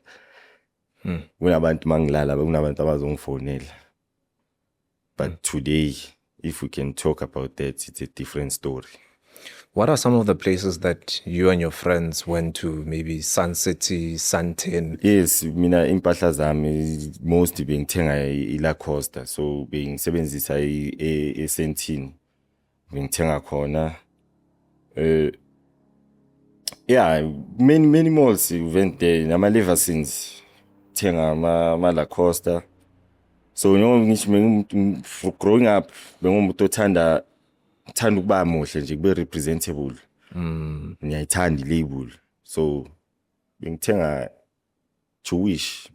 Kunabantu mangilala kunabantu abazongifonela. But today, if we can talk about that, it's a different story. What are some of the places that you and your friends went to? Maybe Sun City, Sunten. Yes, mina impahla zami most bengithenga iLacoste, so bengisebenzisa eSentini. Bengithenga khona. Yeah, many malls we went there. Nama Leversons thenga ama Lacoste. So ngisho growing up bengumuntu othanda ukuba muhle nje kube representable. Ngiyayithanda ilabel. So bengithenga Jewish,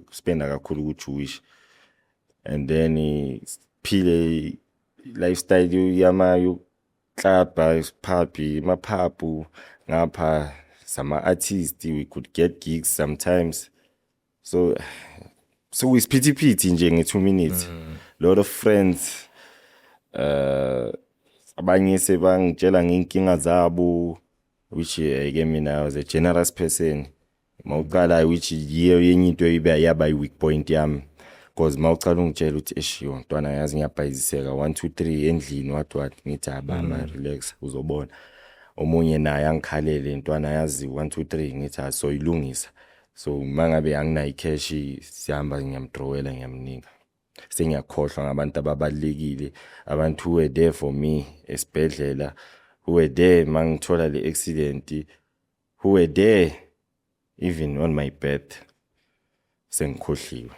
spenda kakhulu ku Jewish. And then phile lifestyle yama club, party, maphapu ngapha some artists we could get gigs sometimes. So it's pity nje nge 2 minutes. Lot of friends abanye sebangitshela nginkinga zabo, which again mina I was a generous person. Mawuqala which yenye into yaba weak point yami, because mawuqala ungitshela uthi eshiyo ntwana yazi ngiyabhayiziseka 1 2 3 endlini what ngithi abama relax uzobona. Omunye naye angikhalele ntwana yazi 1 2 3 ngithi so ilungisa. So mangabe anginayo icash sihamba ngiyamdrowela ngiyamnika. Sengiyakhohlwa ngabantu ababalekile, abantu who were there for me esibhedlela, who were there mangithola le accident, who were there even on my bed. Sengikhohliwe.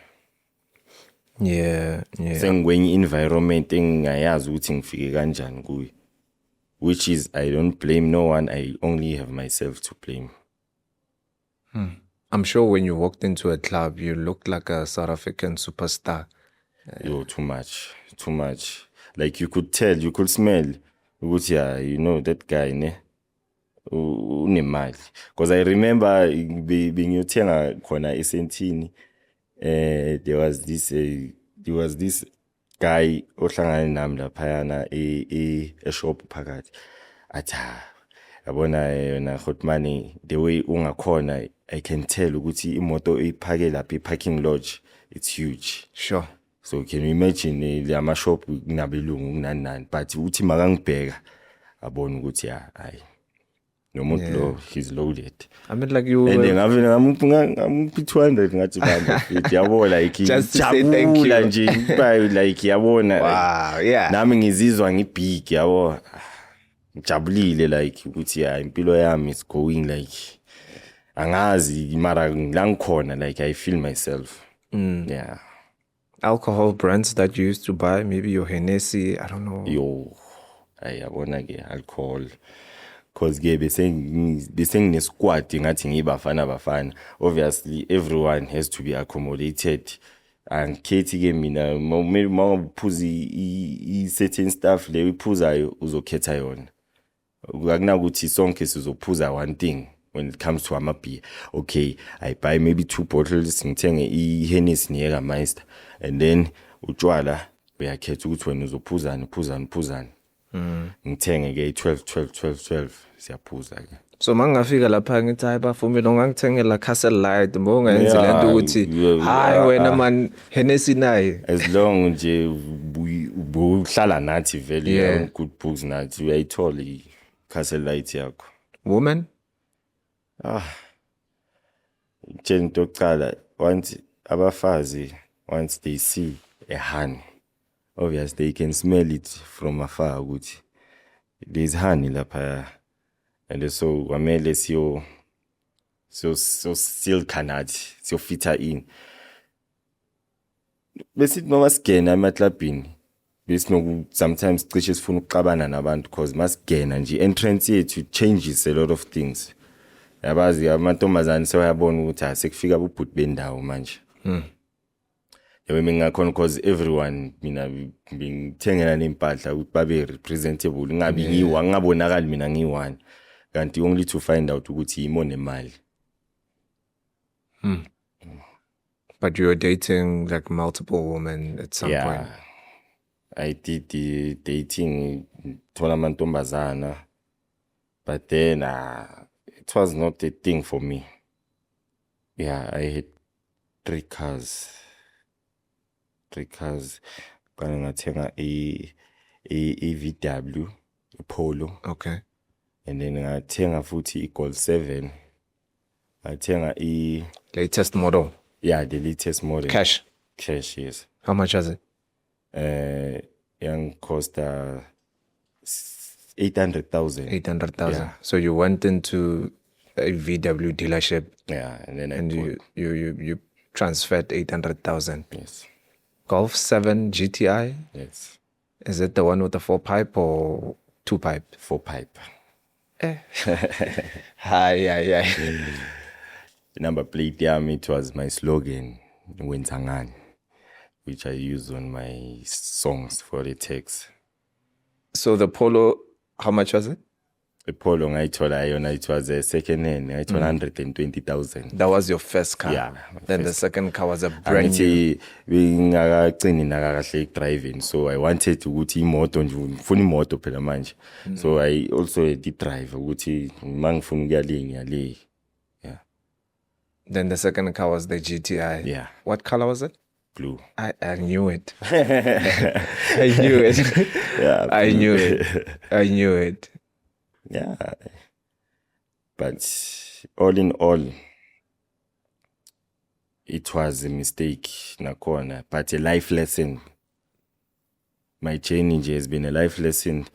Yeah. Sengikwenye environment engingayazi ukuthi ngifike kanjani kuyo, which is I don't blame no one, I only have myself to blame. I'm sure when you walked into a club, you looked like a South African superstar. Yo, too much. Like you could tell, you could smell. Yeah, you know that guy, ne? Unemali. Because I remember being yothenga khona eSentini. There was this guy ohlangane nami laphayana e shop phakathi. Athi yabona yona Khotmani, the way ungakhona I can tell ukuthi imoto iphake lapha parking lodge, it's huge. Sure. So can you imagine le ama shop kunabelungu kunani, but uthi makangibheka abona ukuthi hayi nomuntu lo he's loaded. I mean, like you and were... ngamuphi 200 ngathi bamba yabo like Just to say thank you. nje like yabona. Wow, yeah. Nami ngizizwa ngibig yabo, ngijabulile like ukuthi impilo yami is going like angazi mara la ngikhona like I feel myself. Yeah. Alcohol brands that you used to buy, maybe your Hennessy, I don't know. Yo, ayabona ke alcohol. Cause ke beseng squad ngathi ngibafana. Obviously everyone has to be accommodated. And Katie ke mina mawuphuza I certain stuff le uyiphuzayo uzokhetha yona. Akunakuthi sonke sizophuza one thing. When it comes to amabeer, okay, I buy maybe 2 bottles, ngithenge iHennessy neYegermeister, and then utshwala uyakhetha ukuthi wena uzophuzani. Ngithenge ke 12 siyaphuza ke. So mangafika lapha ngithi hayi bafumi lo ngangithengela Castle Light, mbongenze lento ukuthi hayi wena man Hennessy naye. As long nje uhlala nathi vele good books nathi uyayithola iCastle Light yakho. Woman? Into yokuqala, once abafazi, once they see a honey, obviously they can smell it from afar ukuthi there's honey lapha, and so kwamele siyo still kanathi siyo fita in bese noma sigena emaklabini bese sometimes cishe sifuna ukuxabana nabantu because masigena nje entrance yethu changes a lot of things. Yabazi amantombazane sewayabona ukuthi asekufika ubhuti bendawo manje. Yabo mingakhona because everyone mina ngithengela nempahla ukuthi babe representable, ngabi ngiwa ngabonakala mina ngiwani, kanti only to find out ukuthi imo nemali. But you were dating like multiple women at some point. I did the dating thola amantombazana, but then it was not a thing for me. Yeah, I had 3 cars. Kana ngathenga i-VW, i-Polo. Okay. And then ngathenga futhi i-Gold 7. Ngathenga Latest model. the latest model. Cash. Cash, yes. How much was it? Young cost 800,000. 800,000. Yeah. So you went into a VW dealership Yeah, and then and you transferred 800,000. Yes. Golf 7 GTI. Yes. Is it the one with the 4-pipe or 2-pipe? 4-pipe. Hi. The number plate, it was my slogan, Wenzangani, which I use on my songs for the text. So the Polo, how much was it? The Polo, it was a second hand. It was 120,000. That was your first car. Yeah. Then the second car was a brand new. Driving, so I wanted to go to imoto ngifuna imoto phela manje. So I also did drive ukuthi mangifuna ukuya le ngiyale. Yeah. Then the second car was the GTI. Yeah. What color was it? Blue. I knew it. I knew it. Yeah. I knew it. I knew it. Yeah. But all in all, it was a mistake, nakhona, but a life lesson. My change has been a life lesson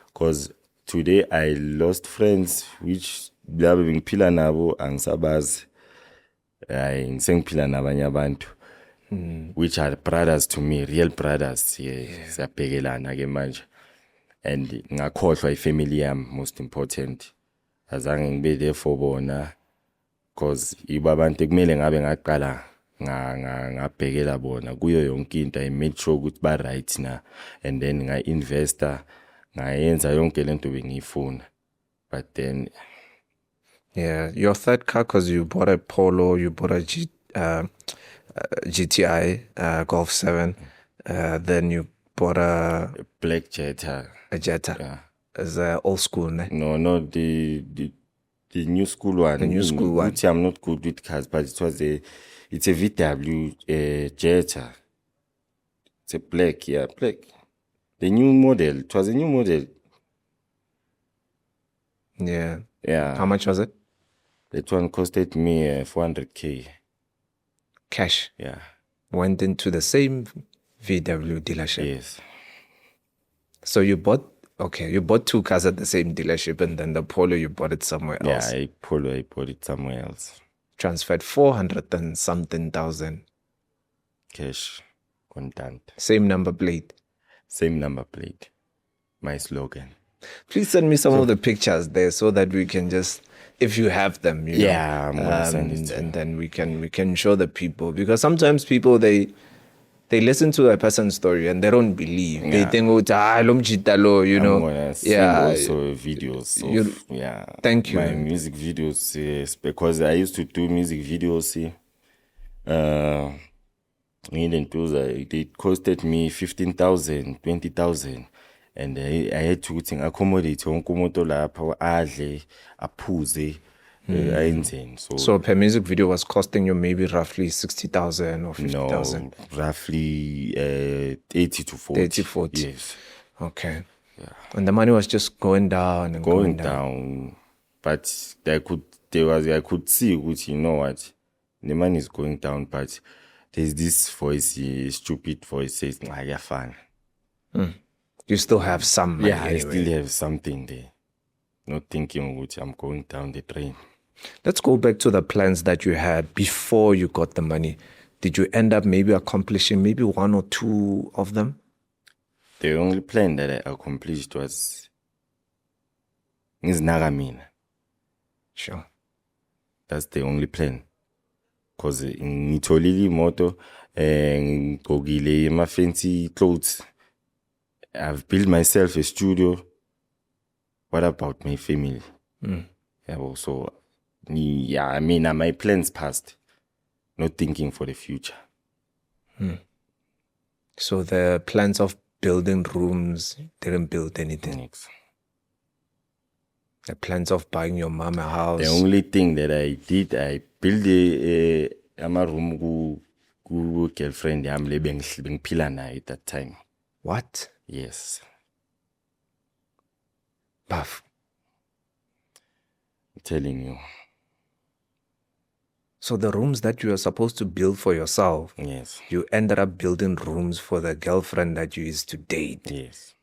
because today I lost friends which babe bengiphila nabo angisabazi. Ngisengiphila nabanye abantu which are brothers to me, real brothers. Siyabhekelana ke manje. And ngakhohlwa ifamily yami, most important. Azange ngibe there for bona because ibo abantu ekumele ngabe ngaqala ngabhekela bona kuyo yonke into. I made sure ukuthi ba right na, and then nga-investor, ngayenza yonke lento bengiyifuna. But then your third car, because you bought a Polo, you bought a GTI Golf 7, then you bought a black Jetta. A Jetta. Yeah. As old school, ne? No, not the new school one. The new school one. Which I'm not good with cars, but it's a VW Jetta. It's a black, black. The new model. It was a new model. Yeah. Yeah. How much was it? That one costed me 400K. Cash. Yeah. Went into the same VW dealership. Yes. So you bought two cars at the same dealership, and then the Polo, you bought it somewhere else. Yeah, I bought it somewhere else. Transferred 400 and something thousand. Cash. Contant. Same number plate. Same number plate. My slogan. Please send me some of the pictures there so that we can just, if you have them, you know, I'm gonna send it to you. and then we can show the people, because sometimes people they listen to a person's story and they don't believe. They think, oh, you know. I'm gonna send also videos of, Thank you. My music videos, yes, because I used to do music videos. It costed me 15,000, 20,000. And I had to accommodate wonke umuntu lapha adle aphuze ayenzeni. So per music video was costing you maybe roughly 60,000 or 50,000? No, roughly 30 to 40. 30, 40. Yes. Okay. Yeah. And the money was just going down and going down. But I could see, which, you know what, the money is going down, but there's this voice, stupid voice says, you're fine. You still have some money anyway. I still have something there. Not thinking which I'm going down the drain. Let's go back to the plans that you had before you got the money. Did you end up maybe accomplishing maybe one or two of them? The only plan that I accomplished was Nagamina. Sure. That's the only plan. Because ngitholile imoto, ngigqokile my fancy clothes. I've built myself a studio. What about my family? So, my plans passed. Not thinking for the future. So the plans of building rooms didn't build anything? Next. The plans of buying your mom a house? The only thing that I did, I built a room with girlfriend. I'm living pilana at that time. What? Yes. Buff. I'm telling you. So the rooms that you were supposed to build for yourself, Yes. you ended up building rooms for the girlfriend that you used to date. Yes.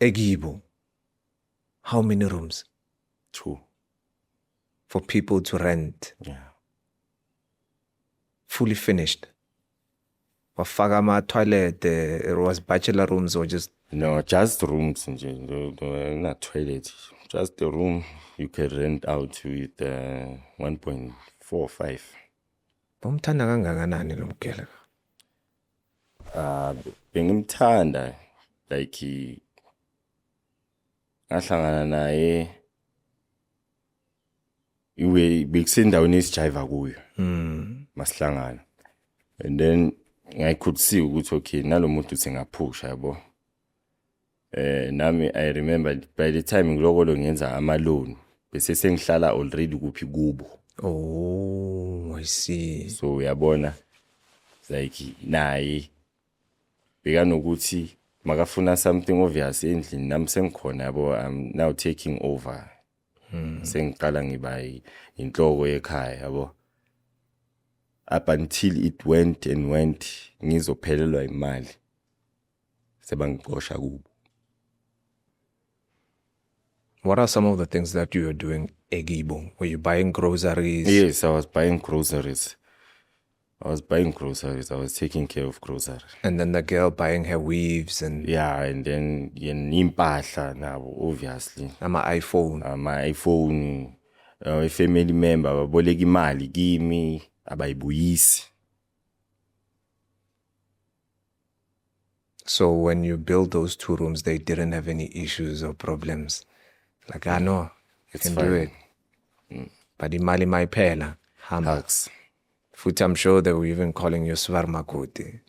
Egibo. How many rooms? 2. For people to rent. Yeah. Fully finished. Wafagama toilet, it was bachelor rooms or just... No, just rooms. Not toilet. Just a room you can rent out with 1.45. Bomthanda kangakanani lo mgele? Bengimthanda like ngahlangana naye iwe bekusendaweni esijiva kuyo masihlangana, and then I could see ukuthi okay nalomuntu singaphusha yabo. Nami I remember by the time ngilokolo ngenza ama-loan bese sengihlala already kuphi kubo. Oh, I see. So uyabona like naye bekanokuthi makafuna something obvious endlini nami sengikhona yabo, I'm now taking over. Sengiqala ngiba inhloko ekhaya yabo, up until it went ngizophelelwa imali sebangixosha kubo. What are some of the things that you were doing, Egibo? Were you buying groceries? Yes, I was buying groceries. I was taking care of groceries. And then the girl buying her weaves and... Yeah, and then impahla nabo obviously. My iPhone. My iPhone, a family member baboleka imali kimi abayibuyisi. So when you built those 2 rooms, they didn't have any issues or problems. Like, I know, you can do it. But imali mayiphela, hamba. Hugs. Futhi, I'm sure they were even calling you Svarmakoti.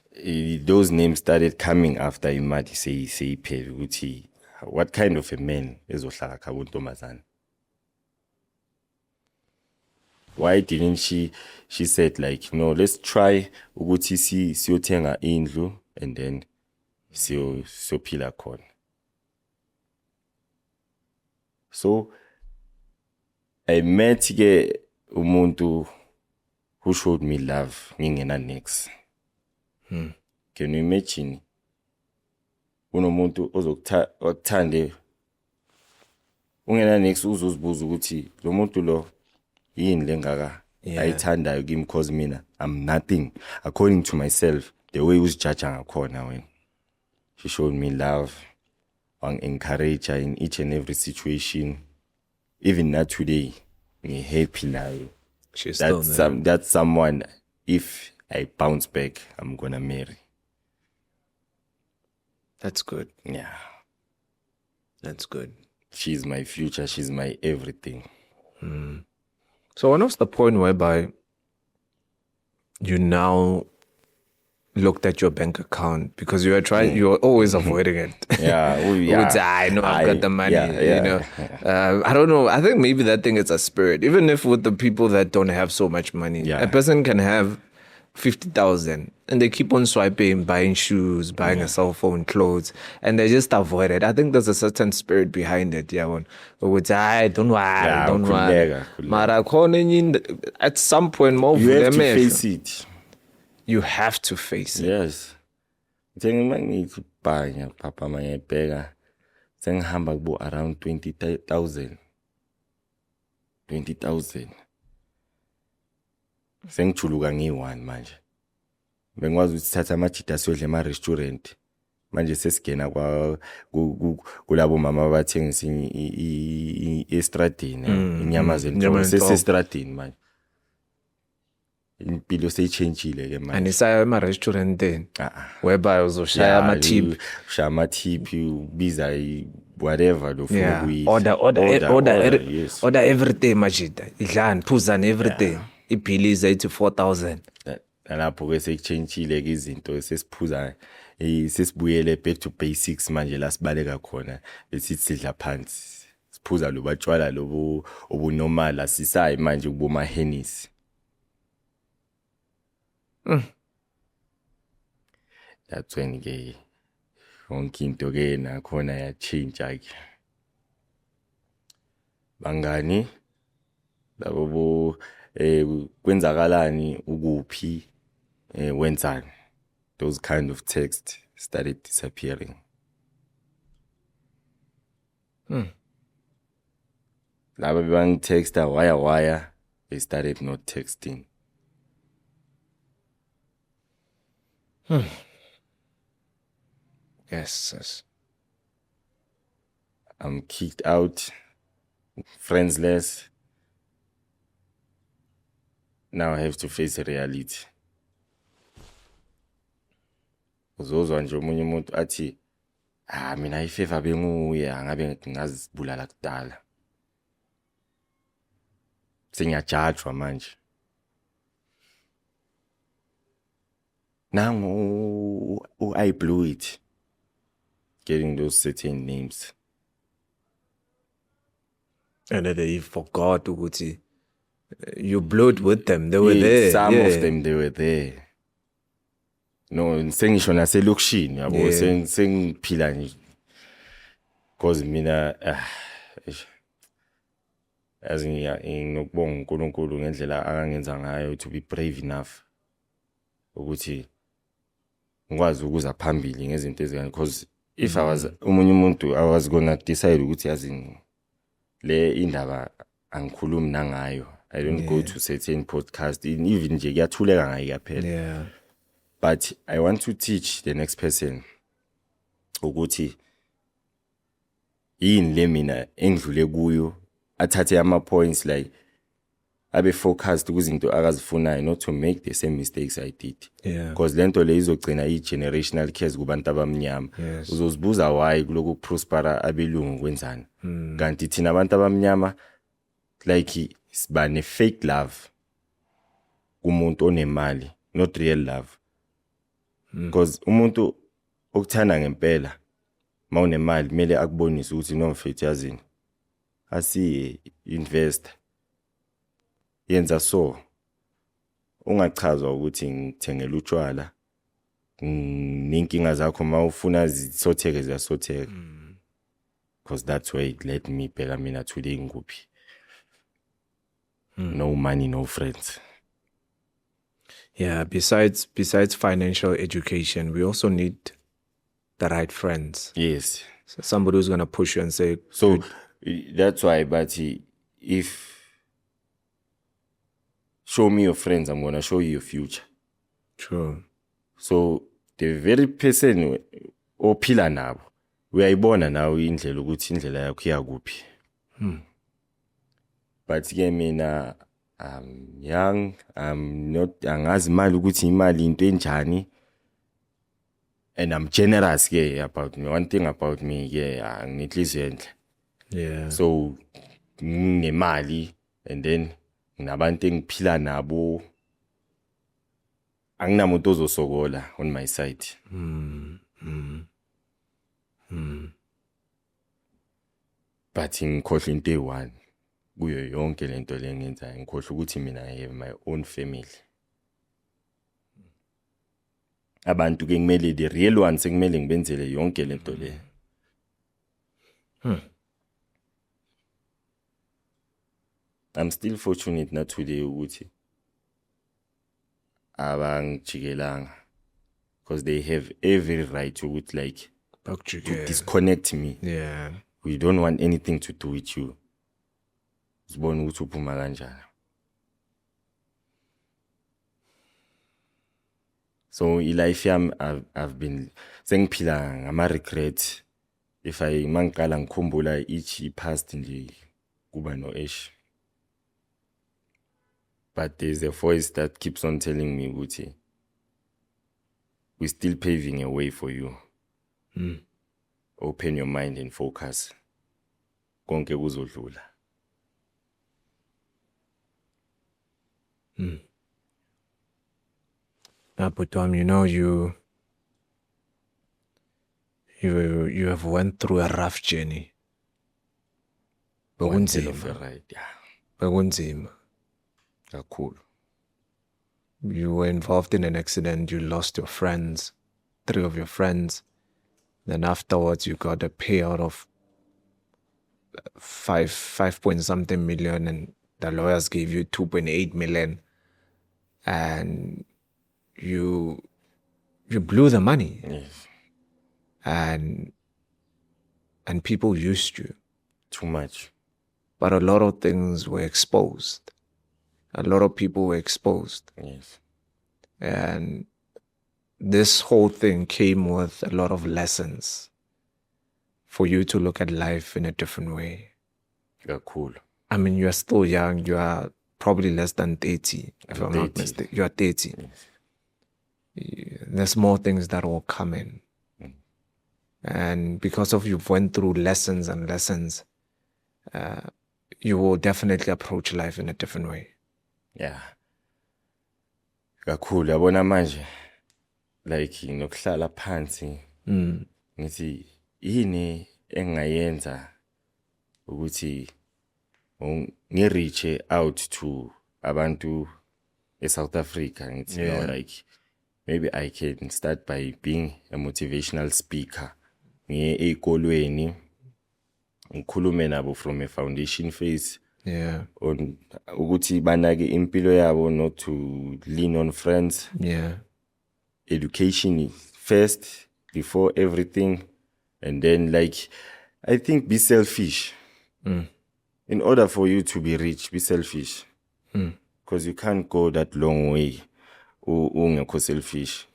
Those names started coming after imali seyiphela ukuthi what kind of a man ezohlala khabo ntombazana. Why didn't she said like, no, let's try ukuthi siyothenga indlu and then siyophila khona. So I met ke umuntu who showed me love ngingena next. Can you imagine? Unomuntu ozokuthande ungena next uzozibuza ukuthi lo muntu lo yini lengaka ayithandayo kimi because mina I'm nothing according to myself, the way uzijudge ngakhona wena. She showed me love, encourage her in each and every situation. Even not today, I'm happy now. She's still there. That's someone, if I bounce back, I'm gonna marry. That's good. Yeah. That's good. She's my future. She's my everything. So when was the point whereby you now looked at your bank account, because you were always avoiding it? Yeah. I know I've got the money, yeah. you know. I don't know. I think maybe that thing is a spirit. Even if with the people that don't have so much money, a person can have 50,000 and they keep on swiping, buying shoes, buying a cell phone, clothes, and they just avoid it. I think there's a certain spirit behind it. Yeah, don't worry. Mara at some point, more you have to face it. You have to face it. Yes. Ngithi bhanya papa mayebheka sengihamba kubo around 20,000. Sengijuluka ngi1 manje. Bengikwazi ukuthi thatha amajita siyodla ema-restaurant. Manje sesigena kulabo mama abathengisa estradini, inyama sesestradini manje. Impilo seyichangeile ke manje. Anisaya ema-restaurant then? Whereby uzoshaya ama-tip. Ushaya ama-tip, ubiza whatever lo funa kuyi. Order everything majida. Idlani, phuzani everything. Iphili is 84,000. Nalapho ke seyichangeile ke izinto sesiphuza sesibuyele back to basics manje la sibaleka khona besithi sidla phansi. Siphuza lo batshwala lobo obunormal asisayi manje kuboma Hennessy. that's when ke yonke into ke nakhona ya change ke bangani labo bo kwenzakalani ukuphi wenzani, those kind of texts started disappearing. Laba bangitexta wire, they started not texting. Yes. I'm kicked out, friendsless. Now I have to face reality. Uzozwa nje omunye umuntu athi mina ifeva benguye angabe ngazibulala kudala. Sengiyajudgwa manje. Nangu I blew it. Getting those certain names. And then they forgot ukuthi you blew it with them. They were there. Some of them, they were there. No, sengisho naselokishini yabo sengiphila nje. Because mina as ngokubonga uNkulunkulu ngendlela akangenza ngayo to be brave enough ukuthi ngikwazi ukuza phambili ngezinto ezingane, because if I was umunye umuntu I was gonna decide ukuthi yazi le indaba angikhulumi nangayo. I don't go to certain podcast, even nje kuyathuleka ngayo kuphela. But I want to teach the next person ukuthi yini le mina engidlule kuyo, athathe ama points like abe focused kuzinto akazifunayo, not to make the same mistakes I did. Because lento le izogcina i-generational curse kubantu abamnyama. Uzozibuza why kuloku prospera abelungu kwenzani. Kanti thina abantu abamnyama like sibane fake love kumuntu onemali, not real love. Because umuntu okuthanda ngempela mawunemali kumele akubonise ukuthi no mfethu yazini asi invest yenza so, ungachazwa ukuthi ngithengela utshwala ninkinga zakho mawufuna zisotheke ziyasotheka. Because that's where it led me bheka mina today nguphi. No money, no friends. Yeah, besides financial education, we also need the right friends. Yes. So somebody who's going to push you and say... So that's why, but if show me your friends, I'm going to show you your future. True. So the very person ophila nabo, uyayibona nawe indlela ukuthi indlela yakho iyakuphi. But ke mina I'm young, I'm not angazi imali ukuthi imali into enjani, and I'm generous about me. One thing about me nginenhliziyo enhle. So nginemali and then nginabantu engiphila nabo, anginamuntu ozosokola on my side. But ngikhohle into eyi-one kuyo yonke lento le ngenzayo, ngikhohle ukuthi mina I have my own family. Abantu ke kumele the real ones kumele ngibenzele yonke lento le. I'm still fortunate not today ukuthi abangijikelanga, because they have every right to like to disconnect me. We don't want anything to do with you. Sibona ukuthi uphuma kanjani. So in life I've been sengiphila ngama regret. If I mangqala ngikhumbula each past nje kuba no ish. But there's a voice that keeps on telling me ukuthi we're still paving a way for you. Open your mind and focus. Konke kuzodlula. But you know, you have went through a rough journey. Right, Bekunzima. Kakhulu. You were involved in an accident, you lost your friends. 3 of your friends. Then afterwards, you got a payout of 5 point something million, and the lawyers gave you 2.8 million, and you blew the money, Yes. and people used you. Too much. But a lot of things were exposed. A lot of people were exposed. Yes. And this whole thing came with a lot of lessons for you to look at life in a different way. Yeah, cool. I mean, you are still young. You are probably less than 30, if I'm not 30. mistaken. You are 30. There's more things that will come in. And because of you've went through lessons and lessons, you will definitely approach life in a different way. Yeah. Kakhulu yabona manje like nokuhlala phansi ngithi yini engayenza ukuthi ngireach out to abantu eSouth Africa ngithi Yeah. no, like maybe I can start by being a motivational speaker ngiye ezikolweni ngikhulume nabo from a foundation phase Yeah. on ukuthi banake impilo yabo, not to lean on friends. Yeah. Education is first before everything, and then like I think be selfish. In order for you to be rich, be selfish, because you can't go that long way ungekho selfish.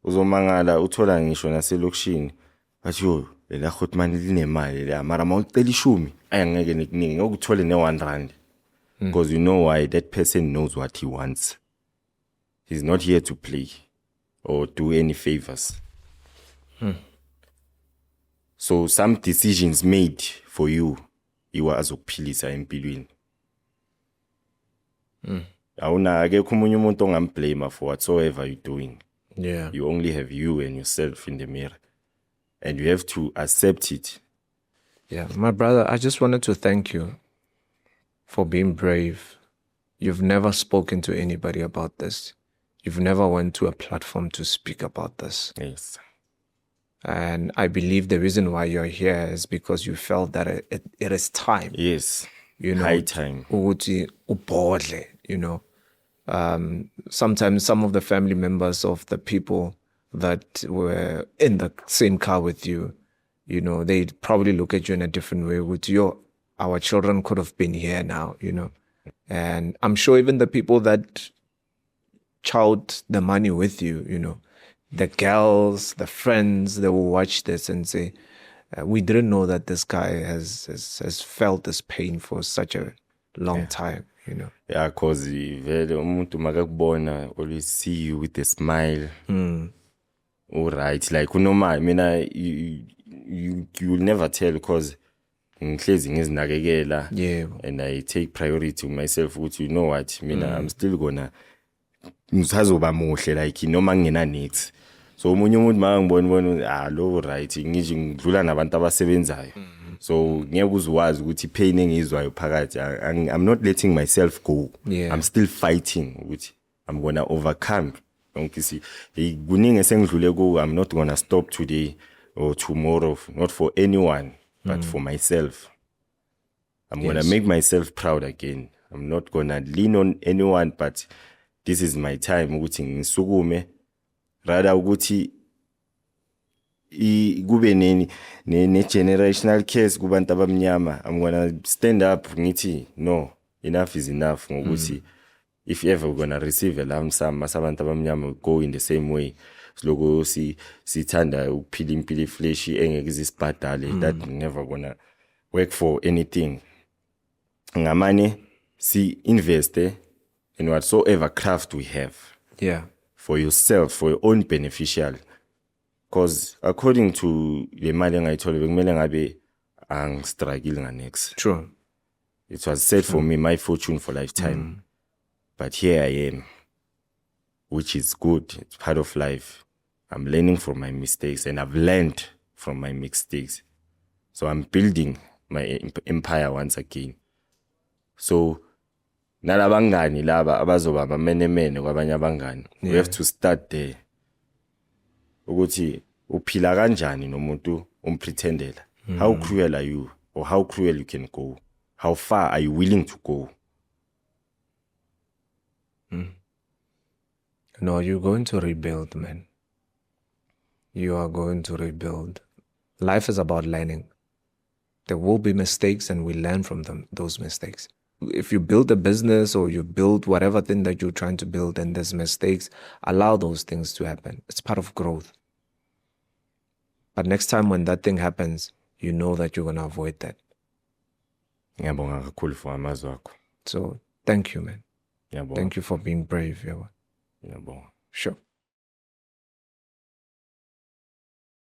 Uzomangala uthola ngisho naselokishini bathi yo lela khotmani linemali la mara mawucela ishumi ayangeke nikuningi ngokuthole ne1 rand, because you know why that person knows what he wants. He's not here to play or do any favors. So some decisions made for you iwa azokuphilisa empilweni. Awuna akekho umunye umuntu ongamblame for whatsoever you're doing. Yeah. You only have you and yourself in the mirror, and you have to accept it. Yeah. My brother, I just wanted to thank you for being brave. You've never spoken to anybody about this. You've never went to a platform to speak about this. Yes. And I believe the reason why you're here is because you felt that it is time. Yes. You know, High time. ukuthi ubhodle, you know. Sometimes some of the family members of the people that were in the same car with you, you know, they probably look at you in a different way. With our children could have been here now, you know. And I'm sure even the people that chowed the money with you, you know, the girls, the friends, they will watch this and say, we didn't know that this guy has felt this pain for such a long time, you know. Yeah, because vele umuntu makakubona always see you with a smile. All right, like unoma, I mean, you'll never tell because ngihlezi ngizinakekela. Yeah. And I take priority to myself ukuthi you know what, mina I'm still gonna ngisazoba muhle like noma ngina needs. So umunye umuntu makangibona lo right ngisho ngidlula nabantu abasebenzayo. So ngeke uzwazi ukuthi pain engizwayo phakathi. I'm not letting myself go. Yeah. I'm still fighting ukuthi I'm gonna overcome. Don't you see? Kuningi esengidlule ku, I'm not gonna stop today or tomorrow, not for anyone, but for myself. I'm gonna make myself proud again. I'm not gonna lean on anyone, but this is my time ukuthi ngisukume, rather ukuthi kube ne generational case kubantu abamnyama. I'm gonna stand up ngithi no, enough is enough ngokuthi if ever we're gonna receive a lump sum masabantu abamnyama go in the same way. Slogo sithanda ukuphila impilo flesh engeke izisibhadale, that never gonna work for anything. Ngamane si invest in whatsoever craft we have. Yeah. For yourself, for your own beneficial. Because according to the mali engayithole bekumele ngabe struggle nganext. True. It was set for me, my fortune for lifetime. But here I am, which is good. It's part of life. I'm learning from my mistakes, and I've learned from my mistakes. So I'm building my empire once again. So nalabangani laba abazoba bamenemene kwabanye abangani. We have to start there. ukuthi uphila kanjani nomuntu umpretendela. How cruel are you, or how cruel you can go? How far are you willing to go? No, you're going to rebuild, man. You are going to rebuild. Life is about learning. There will be mistakes and we learn from those mistakes. If you build a business or you build whatever thing that you're trying to build and there's mistakes, allow those things to happen. It's part of growth. But next time when that thing happens, you know that you're going to avoid that. Ngiyabonga kakhulu for amazwi akho. So thank you, man. Ngiyabonga. Thank you for being brave. Ngiyabonga. Sure.